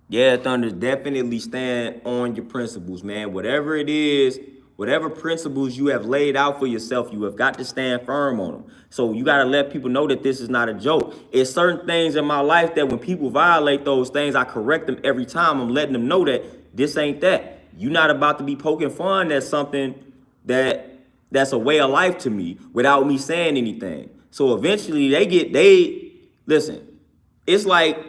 Yeah, Thunder, definitely stand on your principles, man. Whatever it is, whatever principles you have laid out for yourself, you have got to stand firm on them. So you got to let people know that this is not a joke. It's certain things in my life that when people violate those things, I correct them every time. I'm letting them know that this ain't that. You're not about to be poking fun at something that's a way of life to me without me saying anything. So eventually listen, it's like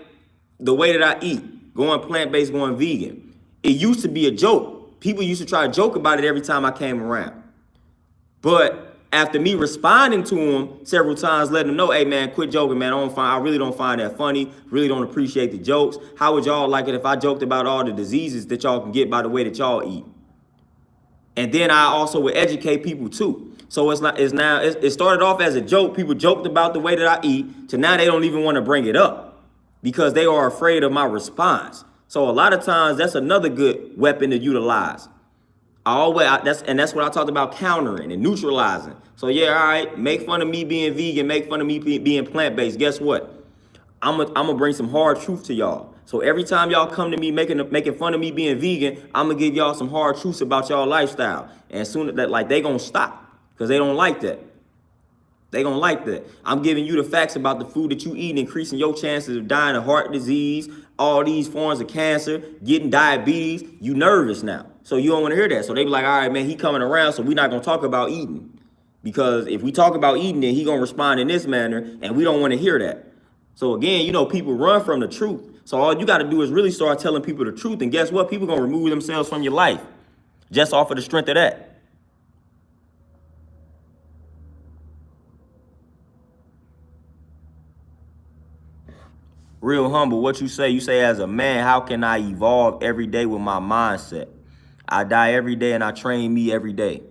the way that I eat, going plant-based, going vegan. It used to be a joke. People used to try to joke about it every time I came around. But after me responding to them several times, letting them know, hey man, quit joking, man. I really don't find that funny. Really don't appreciate the jokes. How would y'all like it if I joked about all the diseases that y'all can get by the way that y'all eat? And then I also would educate people too. So it started off as a joke. People joked about the way that I eat, to now they don't even want to bring it up because they are afraid of my response. So a lot of times that's another good weapon to utilize. That's what I talked about, countering and neutralizing. So yeah, all right, make fun of me being vegan, make fun of me being plant-based. Guess what? I'm gonna bring some hard truth to y'all. So every time y'all come to me making fun of me being vegan, I'm gonna give y'all some hard truths about y'all lifestyle. And soon that they gonna stop because they don't like that. They gonna like that. I'm giving you the facts about the food that you eat, increasing your chances of dying of heart disease, all these forms of cancer, getting diabetes. You nervous now. So you don't want to hear that. So they be like, all right, man, he coming around, so we're not gonna talk about eating. Because if we talk about eating, then he gonna respond in this manner, and we don't want to hear that. So again, people run from the truth. So all you got to do is really start telling people the truth. And guess what? People going to remove themselves from your life just off of the strength of that. Real humble, what you say as a man, how can I evolve every day with my mindset? I die every day and I train me every day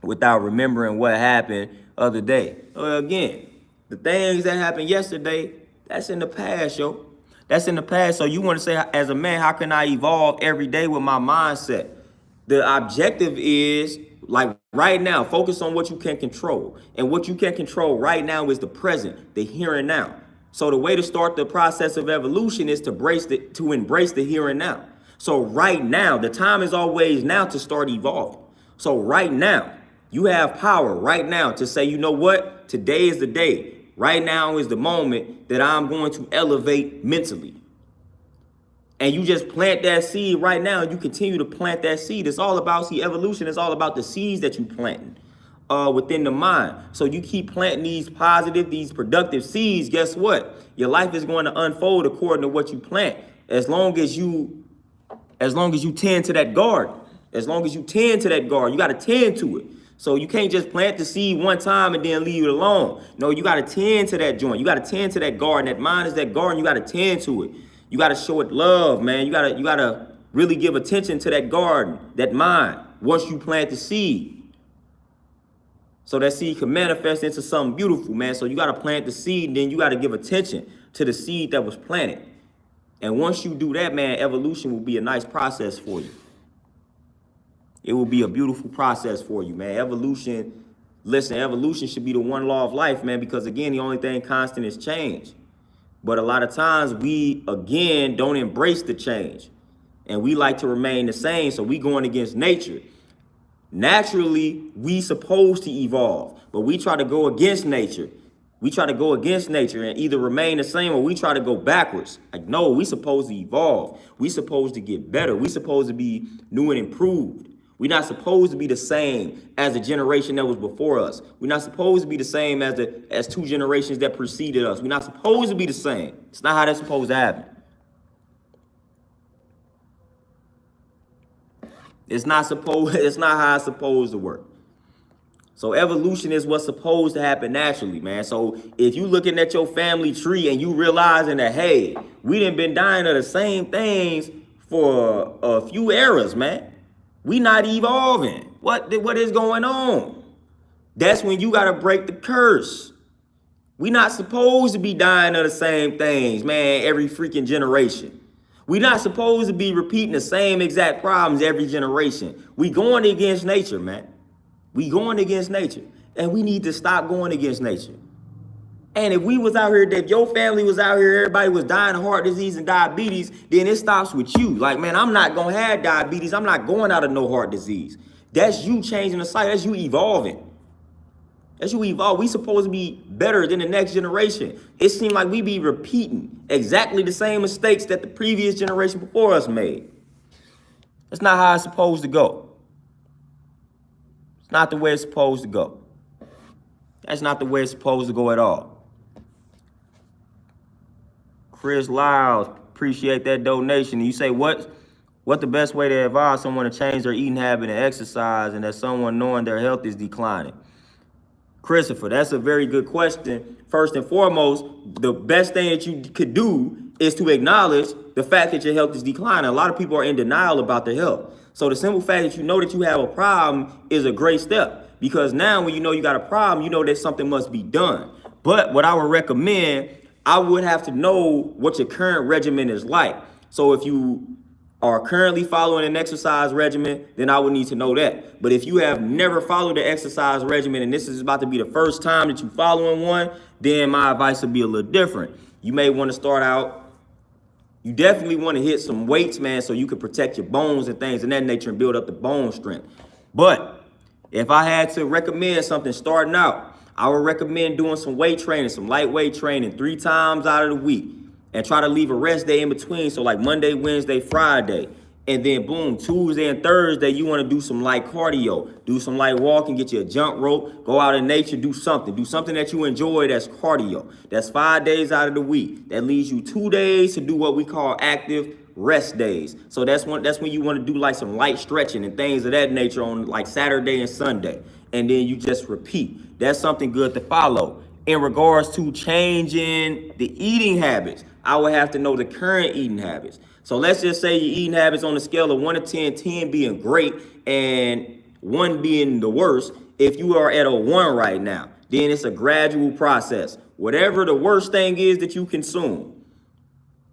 without remembering what happened other day. Again, the things that happened yesterday, that's in the past, yo. That's in the past. So you want to say, as a man, how can I evolve every day with my mindset? The objective is, like right now, focus on what you can control. And what you can control right now is the present, the here and now. So the way to start the process of evolution is to embrace the here and now. So right now, the time is always now to start evolving. So right now, you have power right now to say, you know what? Today is the day. Right now is the moment that I'm going to elevate mentally. And you just plant that seed right now, and you continue to plant that seed. It's all about, evolution is all about the seeds that you planting. within the mind. So you keep planting these positive, these productive seeds, guess what? Your life is going to unfold according to what you plant. As long as you tend to that garden. As long as you tend to that garden, you got to tend to it. So you can't just plant the seed one time and then leave it alone. No, you got to tend to that joint. You got to tend to that garden. That mind is that garden. You got to tend to it. You got to show it love, man. You got to really give attention to that garden, that mind, once you plant the seed. So that seed can manifest into something beautiful, man. So you got to plant the seed, and then you got to give attention to the seed that was planted. And once you do that, man, evolution will be a nice process for you. It will be a beautiful process for you, man. Evolution, listen, evolution should be the one law of life, man, because, again, the only thing constant is change. But a lot of times we, again, don't embrace the change. And we like to remain the same, so we going against nature. Naturally, we supposed to evolve, but we try to go against nature. We try to go against nature and either remain the same or we try to go backwards. Like, no, we supposed to evolve. We supposed to get better. We supposed to be new and improved. We're not supposed to be the same as the generation that was before us. We're not supposed to be the same as two generations that preceded us. We're not supposed to be the same. It's not how that's supposed to happen. It's not how it's supposed to work. So evolution is what's supposed to happen naturally, man. So if you looking at your family tree and you realizing that, hey, we done been dying of the same things for a few eras, man. We not evolving. What is going on? That's when you got to break the curse. We not supposed to be dying of the same things, man, every freaking generation. We not supposed to be repeating the same exact problems every generation. We going against nature, man. We going against nature, and we need to stop going against nature. And if we was out here, if your family was out here, everybody was dying of heart disease and diabetes, then it stops with you. Like, man, I'm not going to have diabetes. I'm not going out of no heart disease. That's you changing the cycle. That's you evolving. That's you evolve. We supposed to be better than the next generation. It seems like we be repeating exactly the same mistakes that the previous generation before us made. That's not how it's supposed to go. It's not the way it's supposed to go. That's not the way it's supposed to go at all. Chris Lyles, appreciate that donation. You say, what the best way to advise someone to change their eating habit and exercise, and that someone knowing their health is declining? Christopher, that's a very good question. First and foremost, the best thing that you could do is to acknowledge the fact that your health is declining. A lot of people are in denial about their health. So the simple fact that you know that you have a problem is a great step, because now when you know you got a problem, you know that something must be done. But what I would recommend, I would have to know what your current regimen is like. So if you are currently following an exercise regimen, then I would need to know that. But if you have never followed the exercise regimen and this is about to be the first time that you're following one, then my advice would be a little different. You may want to start out, you definitely want to hit some weights, man, so you can protect your bones and things of that nature and build up the bone strength. But if I had to recommend something starting out, I would recommend doing some weight training, some lightweight training 3 times out of the week, and try to leave a rest day in between. So like Monday, Wednesday, Friday, and then boom, Tuesday and Thursday, you want to do some light cardio, do some light walking, get you a jump rope, go out in nature, do something that you enjoy. That's cardio. That's 5 days out of the week. That leaves you 2 days to do what we call active rest days. So that's when you want to do like some light stretching and things of that nature on like Saturday and Sunday. And then you just repeat. That's something good to follow. In regards to changing the eating habits, I would have to know the current eating habits. So let's just say your eating habits on a scale of 1 to 10, 10 being great and 1 being the worst. If you are at a 1 right now, then it's a gradual process. Whatever the worst thing is that you consume.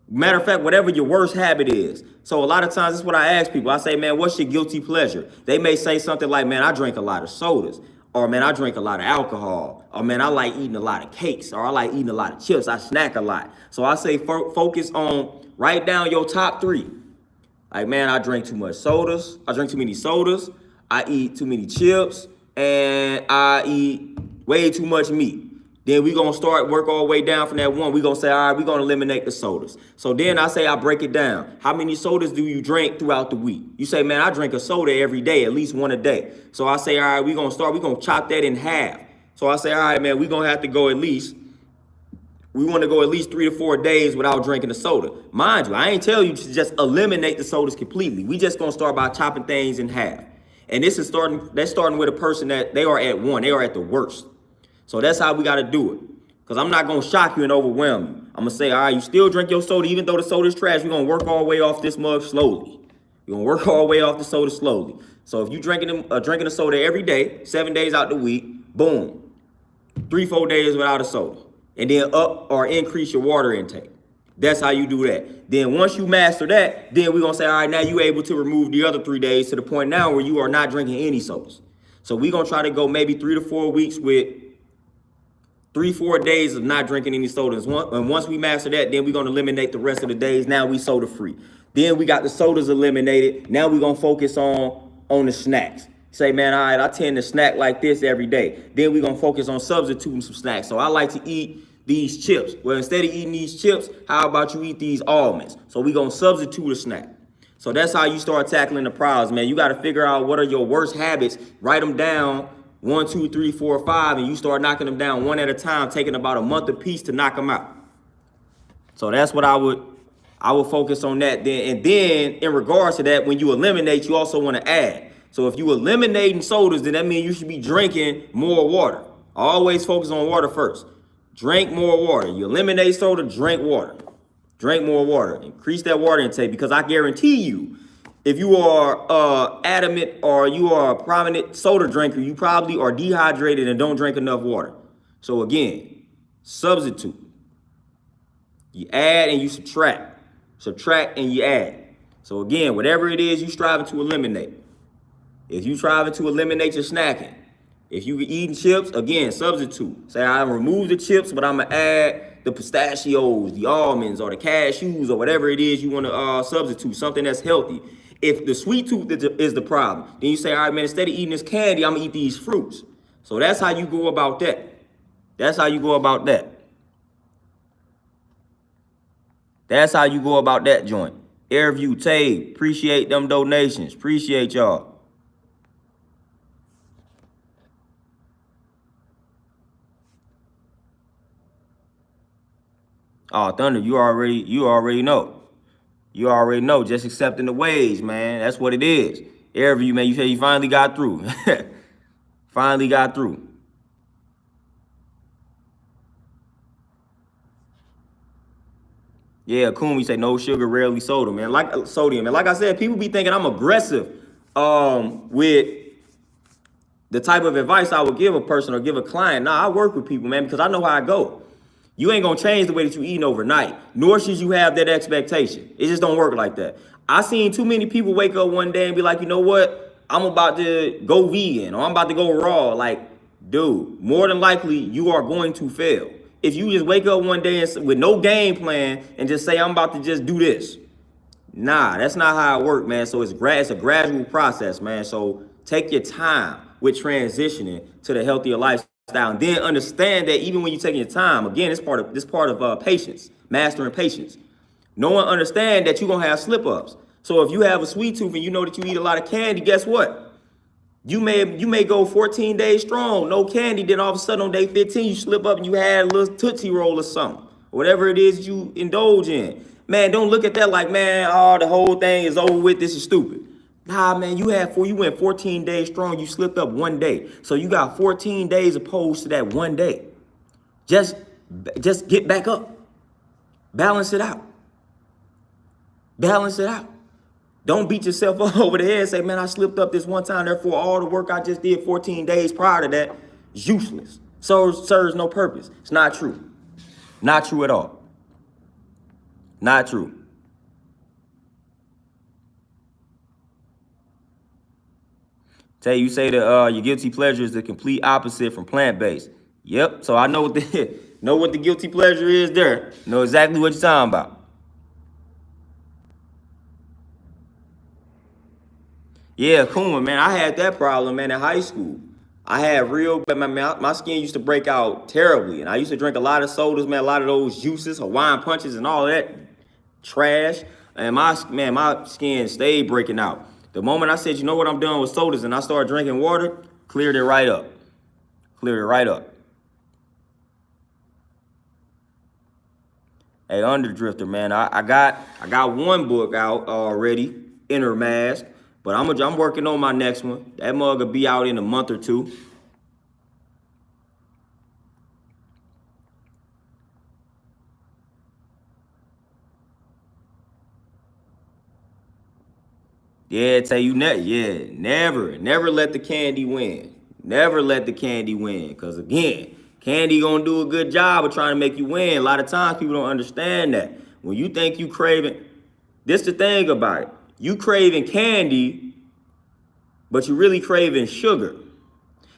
Matter of fact, whatever your worst habit is. So a lot of times, this is what I ask people. I say, man, what's your guilty pleasure? They may say something like, man, I drink a lot of sodas. Or, man, I drink a lot of alcohol. Or, man, I like eating a lot of cakes. Or I like eating a lot of chips. I snack a lot. So I say focus on, write down your top 3. Like, man, I drink too much sodas. I drink too many sodas. I eat too many chips. And I eat way too much meat. Then we gonna start work all the way down from that 1. We gonna say, all right, we gonna eliminate the sodas. So then I say I break it down. How many sodas do you drink throughout the week? You say, man, I drink a soda every day, at least 1 a day. So I say, all right, we gonna chop that in half. So I say, all right, man, we gonna have to go at least, we want to go at least 3 to 4 days without drinking a soda. Mind you, I ain't tell you to just eliminate the sodas completely. We just gonna start by chopping things in half. And this is starting with a person that they are at 1, they are at the worst. So that's how we got to do it. Because I'm not going to shock you and overwhelm you. I'm going to say, all right, you still drink your soda, even though the soda is trash. We're going to work our way off this mug slowly. We're going to work our way off the soda slowly. So if you're drinking a soda every day, 7 days out the week, boom, 3, 4 days without a soda. And then up or increase your water intake. That's how you do that. Then once you master that, then we're going to say, all right, now you're able to remove the other 3 days to the point now where you are not drinking any sodas. So we're going to try to go maybe 3 to 4 weeks with 3, 4 days of not drinking any sodas. And once we master that, then we're going to eliminate the rest of the days. Now we soda free. Then we got the sodas eliminated. Now we're going to focus on the snacks. Say, man, all right, I tend to snack like this every day. Then we're going to focus on substituting some snacks. So I like to eat these chips. Well, instead of eating these chips, how about you eat these almonds? So we're going to substitute a snack. So that's how you start tackling the problems, man. You got to figure out what are your worst habits. Write them down. 1, 2, 3, 4, 5, and you start knocking them down one at a time, taking about a month apiece to knock them out. So that's what I would focus on that. Then in regards to that, when you eliminate, you also want to add. So if you eliminating sodas, then that means you should be drinking more water. Always focus on water first. Drink more water. You eliminate soda, drink water. Drink more water. Increase that water intake, because I guarantee you, if you are adamant or you are a prominent soda drinker, you probably are dehydrated and don't drink enough water. So again, substitute. You add and you subtract. Subtract and you add. So again, whatever it is you striving to eliminate. If you striving to eliminate your snacking, if you eating chips, again, substitute. Say, I remove the chips, but I'm going to add the pistachios, the almonds, or the cashews, or whatever it is you want to substitute, something that's healthy. If the sweet tooth is the problem, then you say, all right, man, instead of eating this candy, I'm going to eat these fruits. So that's how you go about that. That's how you go about that. That's how you go about that joint. Airview, Tay, appreciate them donations. Appreciate y'all. Oh, Thunder, you already know. You already know, just accepting the wage, man. That's what it is. Airview, man, you say you finally got through. Finally got through. Yeah, Kumi say no sugar, rarely soda, man. Like sodium, man. Like I said, people be thinking I'm aggressive with the type of advice I would give a person or give a client. Nah, I work with people, man, because I know how I go. You ain't gonna change the way that you eating overnight, nor should you have that expectation. It just don't work like that. I seen too many people wake up one day and be like, you know what? I'm about to go vegan or I'm about to go raw. Like, dude, more than likely you are going to fail. If you just wake up one day with no game plan and just say, I'm about to just do this. Nah, that's not how it works, man. So it's a gradual process, man. So take your time with transitioning to the healthier lifestyle. And then understand that even when you're taking your time, again, it's part of patience, mastering patience. No one understand that you're gonna have slip-ups. So if you have a sweet tooth and you know that you eat a lot of candy, guess what? You may go 14 days strong, no candy, then all of a sudden on day 15 you slip up and you had a little Tootsie Roll or something. Whatever it is you indulge in. Man, don't look at that like, man, oh, the whole thing is over with, this is stupid. Nah, man, you went 14 days strong, you slipped up 1 day. So you got 14 days opposed to that 1 day. Just get back up. Balance it out. Balance it out. Don't beat yourself up over the head and say, man, I slipped up this one time, therefore all the work I just did 14 days prior to that is useless. Serves no purpose. It's not true. Not true at all. Not true. Tay, you say that your guilty pleasure is the complete opposite from plant-based. Yep. So I know what the guilty pleasure is there. Know exactly what you're talking about. Yeah, Kuma, man, I had that problem, man, in high school. I had real, but my skin used to break out terribly. And I used to drink a lot of sodas, man, a lot of those juices, Hawaiian punches and all that trash. And my skin stayed breaking out. The moment I said, you know what, I'm done with sodas, and I started drinking water, cleared it right up. Cleared it right up. Hey, Underdrifter, man, I got one book out already, Inner Mask, but I'm working on my next one. That mug will be out in a month or two. Yeah, tell you never let the candy win. Never let the candy win. Cause again, candy gonna do a good job of trying to make you win. A lot of times people don't understand that. When you think you craving, this the thing about it. You craving candy, but you really craving sugar.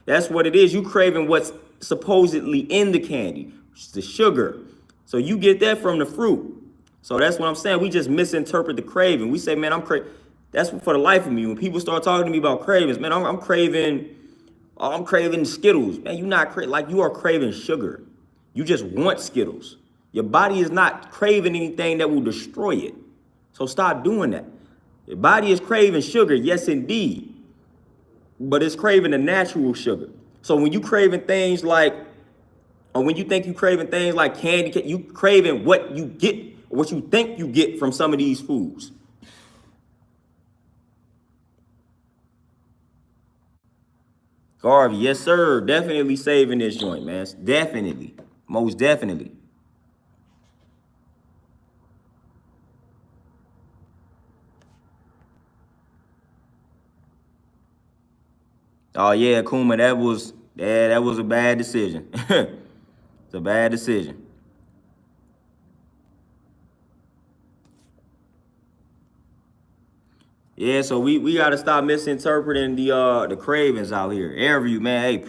That's what it is. You craving what's supposedly in the candy, which is the sugar. So you get that from the fruit. So that's what I'm saying. We just misinterpret the craving. We say, man, I'm craving. That's for the life of me. When people start talking to me about cravings, man, I'm craving. Oh, I'm craving Skittles. Man, you not like you are craving sugar. You just want Skittles. Your body is not craving anything that will destroy it. So stop doing that. Your body is craving sugar, yes indeed, but it's craving the natural sugar. So when you craving things like, or when you think you craving things like candy, you craving what you get, or what you think you get from some of these foods. Garvey, yes, sir. Definitely saving this joint, man. Definitely. Most definitely. Oh yeah, Kuma, that was a bad decision. It's a bad decision. Yeah, so we gotta stop misinterpreting the cravings out here. Every man,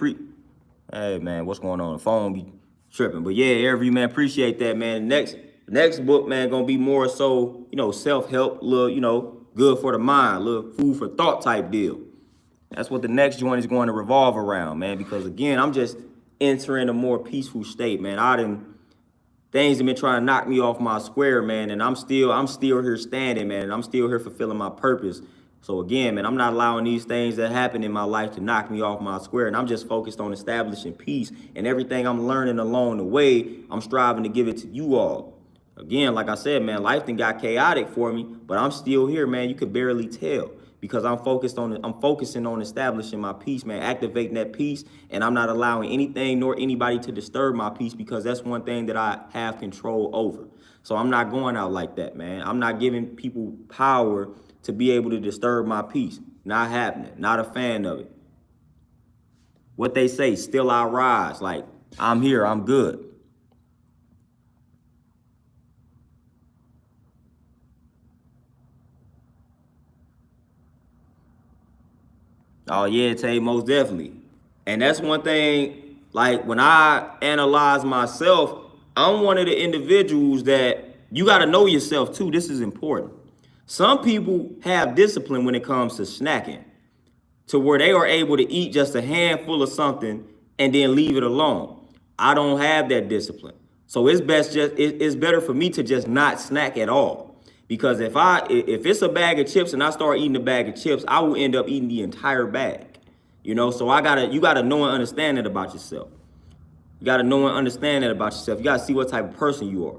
hey man, what's going on? The phone be tripping. But yeah, every man, appreciate that, man. Next book, man, gonna be more so, self-help, little, good for the mind, little food for thought type deal. That's what the next joint is going to revolve around, man. Because again, I'm just entering a more peaceful state, man. Things have been trying to knock me off my square, man, and I'm still here standing, man, and I'm still here fulfilling my purpose. So again, man, I'm not allowing these things that happen in my life to knock me off my square, and I'm just focused on establishing peace, and everything I'm learning along the way, I'm striving to give it to you all. Again, like I said, man, life done got chaotic for me, but I'm still here, man. You could barely tell because I'm focusing on establishing my peace, man, activating that peace, and I'm not allowing anything nor anybody to disturb my peace because that's one thing that I have control over. So I'm not going out like that, man. I'm not giving people power to be able to disturb my peace. Not happening. Not a fan of it. What they say, still I rise. Like, I'm here, I'm good. Oh yeah, Tay, most definitely. And that's one thing, like when I analyze myself, I'm one of the individuals that you got to know yourself too. This is important. Some people have discipline when it comes to snacking, to where they are able to eat just a handful of something and then leave it alone. I don't have that discipline. So it's better for me to just not snack at all. Because if it's a bag of chips and I start eating a bag of chips, I will end up eating the entire bag. So you gotta know and understand that about yourself. You gotta know and understand that about yourself. You gotta see what type of person you are.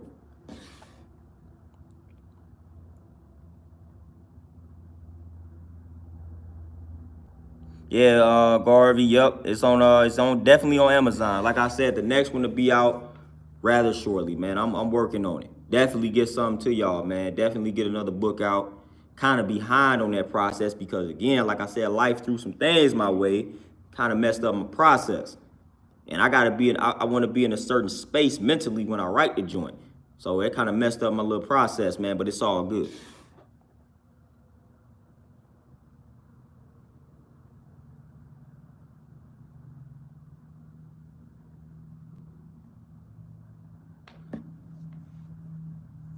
Yeah, Garvey. Yep, it's on definitely on Amazon. Like I said, the next one to be out rather shortly, man. I'm working on it. Definitely get something to y'all, man. Definitely get another book out. Kind of behind on that process because again, like I said, life threw some things my way, kind of messed up my process, and I want to be in a certain space mentally when I write the joint. So it kind of messed up my little process, man. But it's all good.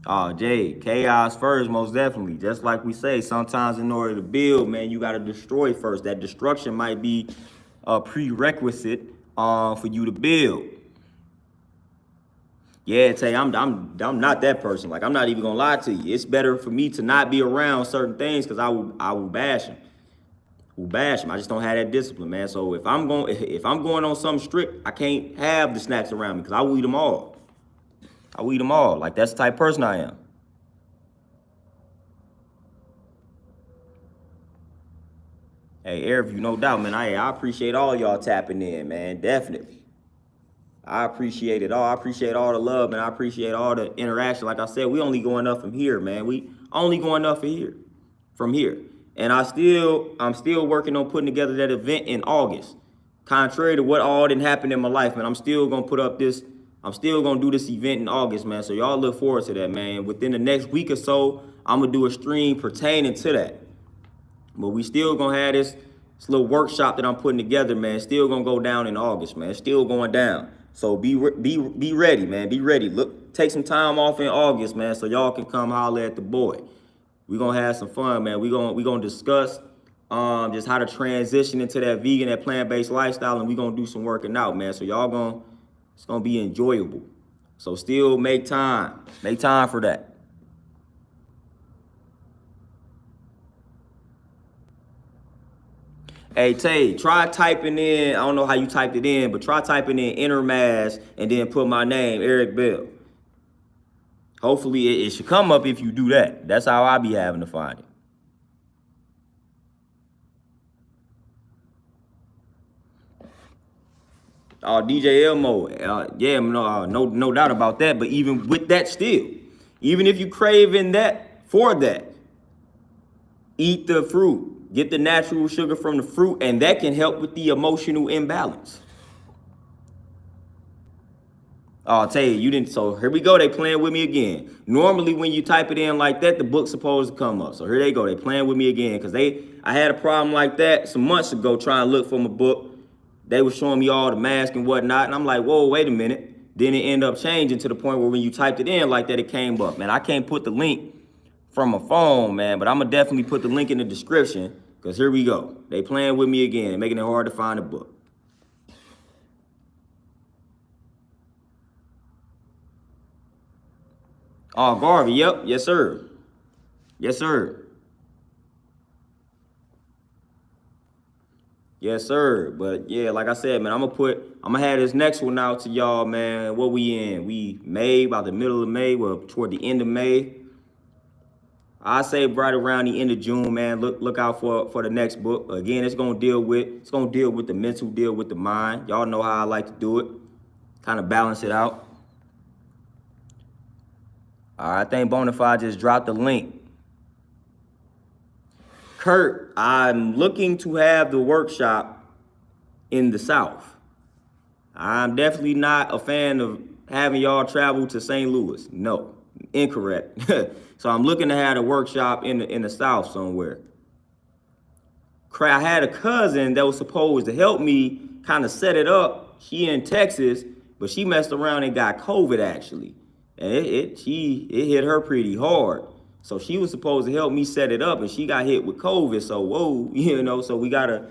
Oh, Jay, chaos first, most definitely. Just like we say, sometimes in order to build, man, you got to destroy first. That destruction might be a prerequisite for you to build. Yeah, Tay, I'm not that person. Like, I'm not even gonna lie to you. It's better for me to not be around certain things because I will bash them. Will bash them. I just don't have that discipline, man. So if I'm going on something strict, I can't have the snacks around me because I will eat them all. I will eat them all. Like, that's the type of person I am. Hey, Airview, no doubt, man. I appreciate all y'all tapping in, man. Definitely. I appreciate it all. I appreciate all the love, and I appreciate all the interaction. Like I said, we only going up from here, man. We only going up from here. And I'm still working on putting together that event in August. Contrary to what all didn't happen in my life, man, I'm still gonna do this event in August, man. So y'all look forward to that, man. Within the next week or so, I'm gonna do a stream pertaining to that. But we still gonna have this little workshop that I'm putting together, man. Still gonna go down in August, man. Still going down. So be ready, man. Be ready. Look, take some time off in August, man, so y'all can come holler at the boy. We gonna have some fun, man. We gonna discuss just how to transition into that vegan, that plant-based lifestyle, and we gonna do some working out, man. So it's gonna be enjoyable. So still make time for that. Hey, Tay, try typing in, I don't know how you typed it in, but try typing in Intermass and then put my name, Eric Bell. Hopefully it should come up if you do that. That's how I be having to find it. DJ Elmo, yeah, no doubt about that. But even with that still, even if you craving that, eat the fruit. Get the natural sugar from the fruit, and that can help with the emotional imbalance. Oh, I'll tell you, you didn't. So here we go. They playing with me again. Normally, when you type it in like that, the book's supposed to come up. So here they go. They playing with me again because I had a problem like that some months ago trying to look for my book. They were showing me all the masks and whatnot, and I'm like, whoa, wait a minute. Then it ended up changing to the point where when you typed it in like that, it came up. Man, I can't put the link from my phone, man, but I'm gonna definitely put the link in the description because here we go. They playing with me again, making it hard to find a book. Oh, Garvey, yep, yes, sir. Yes, sir. Yes, sir. But yeah, like I said, man, I'm gonna have this next one out to y'all, man. What we in? We May, about the middle of May, well, toward the end of May. I say right around the end of June, man. Look out for the next book. Again, it's gonna deal with the mental, deal with the mind. Y'all know how I like to do it. Kind of balance it out. All right, I think Bonafide just dropped the link. Kurt, I'm looking to have the workshop in the South. I'm definitely not a fan of having y'all travel to St. Louis. No, incorrect. So I'm looking to have a workshop in the South somewhere. I had a cousin that was supposed to help me kind of set it up. She in Texas, but she messed around and got COVID actually. And it hit her pretty hard. So she was supposed to help me set it up, and she got hit with COVID. So whoa, so we gotta,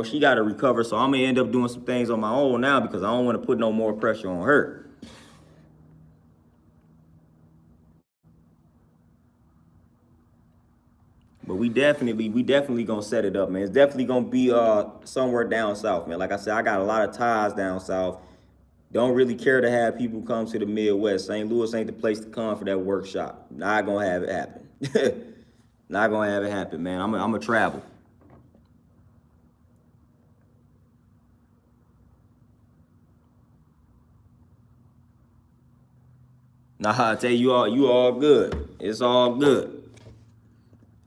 she gotta recover. So I'm gonna end up doing some things on my own now because I don't want to put no more pressure on her. But we definitely gonna set it up, man. It's definitely gonna be somewhere down south, man. Like I said, I got a lot of ties down south. Don't really care to have people come to the Midwest. St. Louis ain't the place to come for that workshop. Not gonna have it happen. Not gonna have it happen, man. I'm gonna travel. Nah, I tell you all good. It's all good.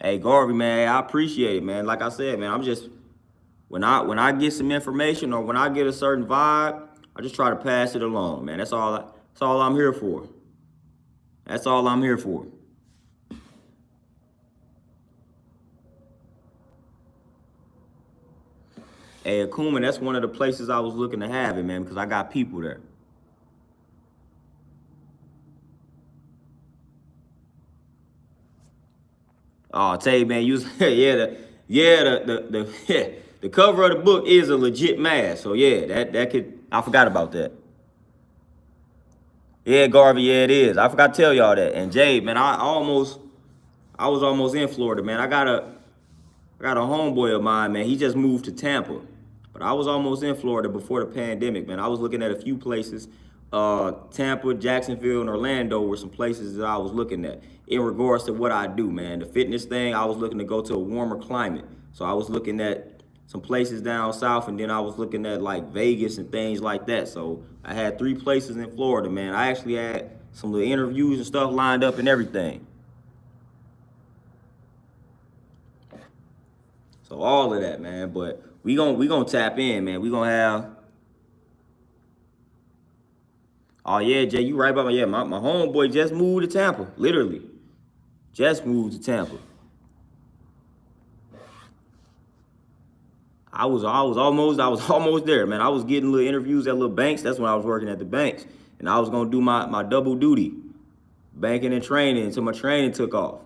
Hey, Garvey, man, I appreciate it, man. Like I said, man, I'm just when I get some information or when I get a certain vibe, I just try to pass it along, man. That's all I'm here for. That's all I'm here for. Hey, Akuma, that's one of the places I was looking to have it, man, because I got people there. Oh, I tell you, man, you was, yeah, the the cover of the book is a legit mask. So yeah, that could, I forgot about that. Yeah, Garvey, yeah, it is. I forgot to tell y'all that. And Jay, man, I was almost in Florida, man. I got a homeboy of mine, man. He just moved to Tampa. But I was almost in Florida before the pandemic, man. I was looking at a few places. Tampa, Jacksonville, and Orlando were some places that I was looking at in regards to what I do, man. The fitness thing, I was looking to go to a warmer climate. So I was looking at some places down south, and then I was looking at like Vegas and things like that. So I had 3 places in Florida, man. I actually had some little interviews and stuff lined up and everything. So all of that, man. But we gonna tap in, man. We gonna have. Oh yeah, Jay, you right about my my homeboy just moved to Tampa, literally, just moved to Tampa. I was almost there, man. I was getting little interviews at little banks. That's when I was working at the banks, and I was gonna do my double duty, banking and training until my training took off.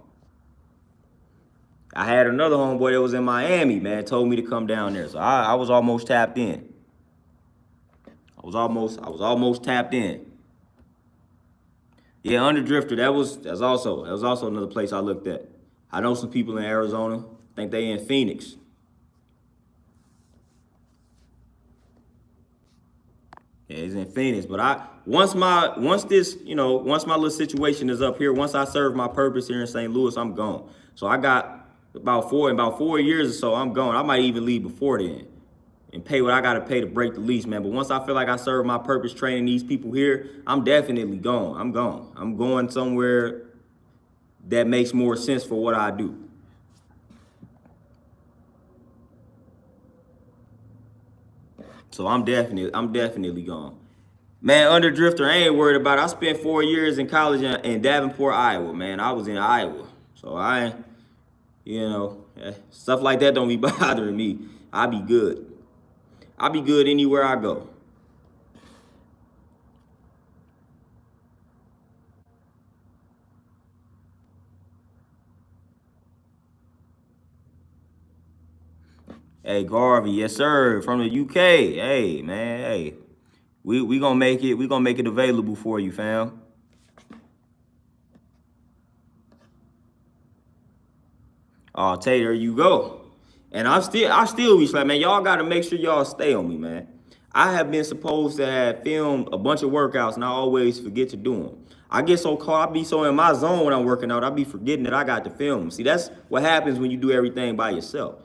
I had another homeboy that was in Miami, man, told me to come down there. So I was almost tapped in. I was almost tapped in. Yeah, Underdrifter, that was also another place I looked at. I know some people in Arizona. I think they in Phoenix. Yeah, he's in Phoenix. But once my little situation is up here, once I serve my purpose here in St. Louis, I'm gone. So I got about 4 years or so, I'm gone. I might even leave before then and pay what I gotta pay to break the lease, man. But once I feel like I serve my purpose training these people here, I'm definitely gone. I'm gone. I'm going somewhere that makes more sense for what I do. So I'm definitely gone. Man, Underdrifter, I ain't worried about it. I spent 4 years in college in Davenport, Iowa, man. I was in Iowa. So stuff like that don't be bothering me. I be good. I be good anywhere I go. Hey, Garvey, yes sir, from the UK. Hey, man, hey. We gonna make it available for you, fam. Oh, Tay, there you go. And I still be like, man, y'all gotta make sure y'all stay on me, man. I have been supposed to have filmed a bunch of workouts and I always forget to do them. I get so caught, I be so in my zone when I'm working out, I be forgetting that I got to film them. See, that's what happens when you do everything by yourself.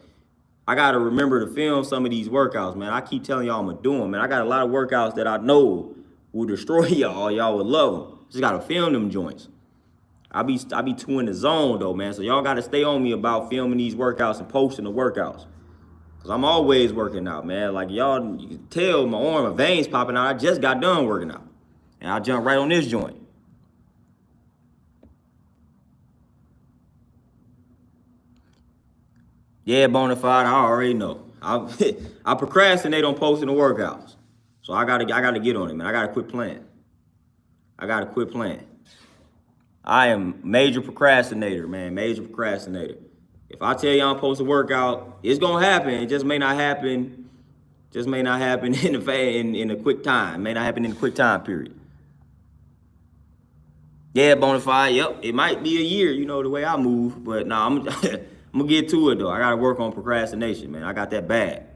I gotta remember to film some of these workouts, man. I keep telling y'all I'm gonna do them, man. I got a lot of workouts that I know will destroy y'all. Y'all would love them. Just gotta film them joints. I be too in the zone though, man. So y'all gotta stay on me about filming these workouts and posting the workouts. Cause I'm always working out, man. Like y'all, you can tell my arm, my veins popping out. I just got done working out. And I jump right on this joint. Yeah, Bonafide, I already know. I procrastinate on posting the workouts. So I gotta get on it, man. I gotta quit playing. I am major procrastinator, man. Major procrastinator. If I tell you I'm supposed to work out, it's gonna happen. It just may not happen. Just may not happen in a quick time. May not happen in a quick time period. Yeah, Bonafide. Yep, it might be a year. You know the way I move, but nah, I'm I'm gonna get to it though. I gotta work on procrastination, man. I got that bad.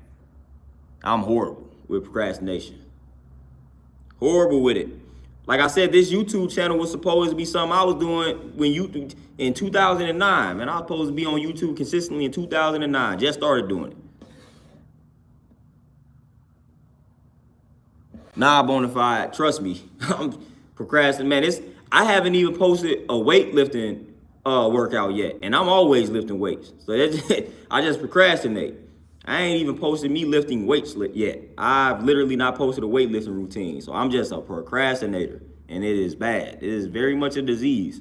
I'm horrible with procrastination. Horrible with it. Like I said, this YouTube channel was supposed to be something I was doing in 2009. Man, I was supposed to be on YouTube consistently in 2009. Just started doing it. Nah, Bonafide, trust me. I'm procrastinating. Man, I haven't even posted a weightlifting workout yet, and I'm always lifting weights. So I just procrastinate. I ain't even posted me lifting weights yet. I've literally not posted a weightlifting routine. So I'm just a procrastinator, and it is bad. It is very much a disease.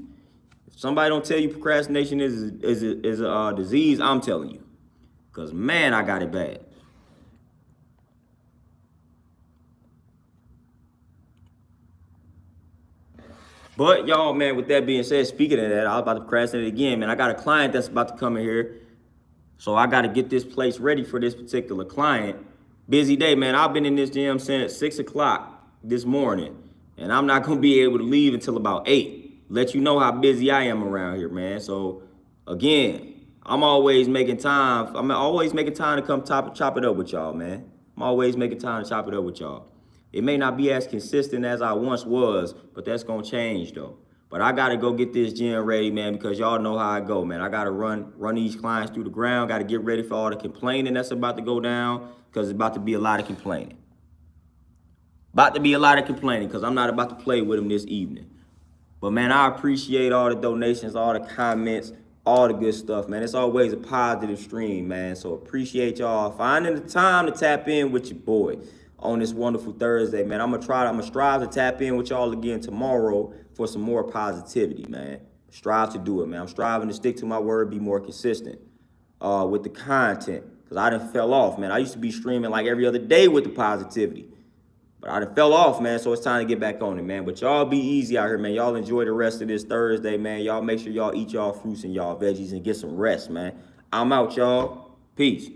If somebody don't tell you procrastination is a disease, I'm telling you. Because, man, I got it bad. But, y'all, man, with that being said, speaking of that, I was about to procrastinate again, man. I got a client that's about to come in here. So I got to get this place ready for this particular client. Busy day, man. I've been in this gym since 6 o'clock this morning, and I'm not gonna be able to leave until about 8. Let you know how busy I am around here, man. So again, I'm always making time. I'm always making time to come chop it up with y'all, man. I'm always making time to chop it up with y'all. It may not be as consistent as I once was, but that's gonna change though. But I gotta go get this gym ready, man, because y'all know how I go, man. I gotta run these clients through the ground. Gotta get ready for all the complaining that's about to go down, because it's about to be a lot of complaining. About to be a lot of complaining, because I'm not about to play with them this evening. But man, I appreciate all the donations, all the comments, all the good stuff, man. It's always a positive stream, man. So appreciate y'all finding the time to tap in with your boy on this wonderful Thursday, man. I'm gonna strive to tap in with y'all again tomorrow for some more positivity, man. Strive to do it, man. I'm striving to stick to my word, be more consistent with the content, because I done fell off, man. I used to be streaming like every other day with the positivity, but I done fell off, man, so it's time to get back on it, man. But y'all be easy out here, man. Y'all enjoy the rest of this Thursday, man. Y'all make sure y'all eat y'all fruits and y'all veggies and get some rest, man. I'm out, y'all. Peace.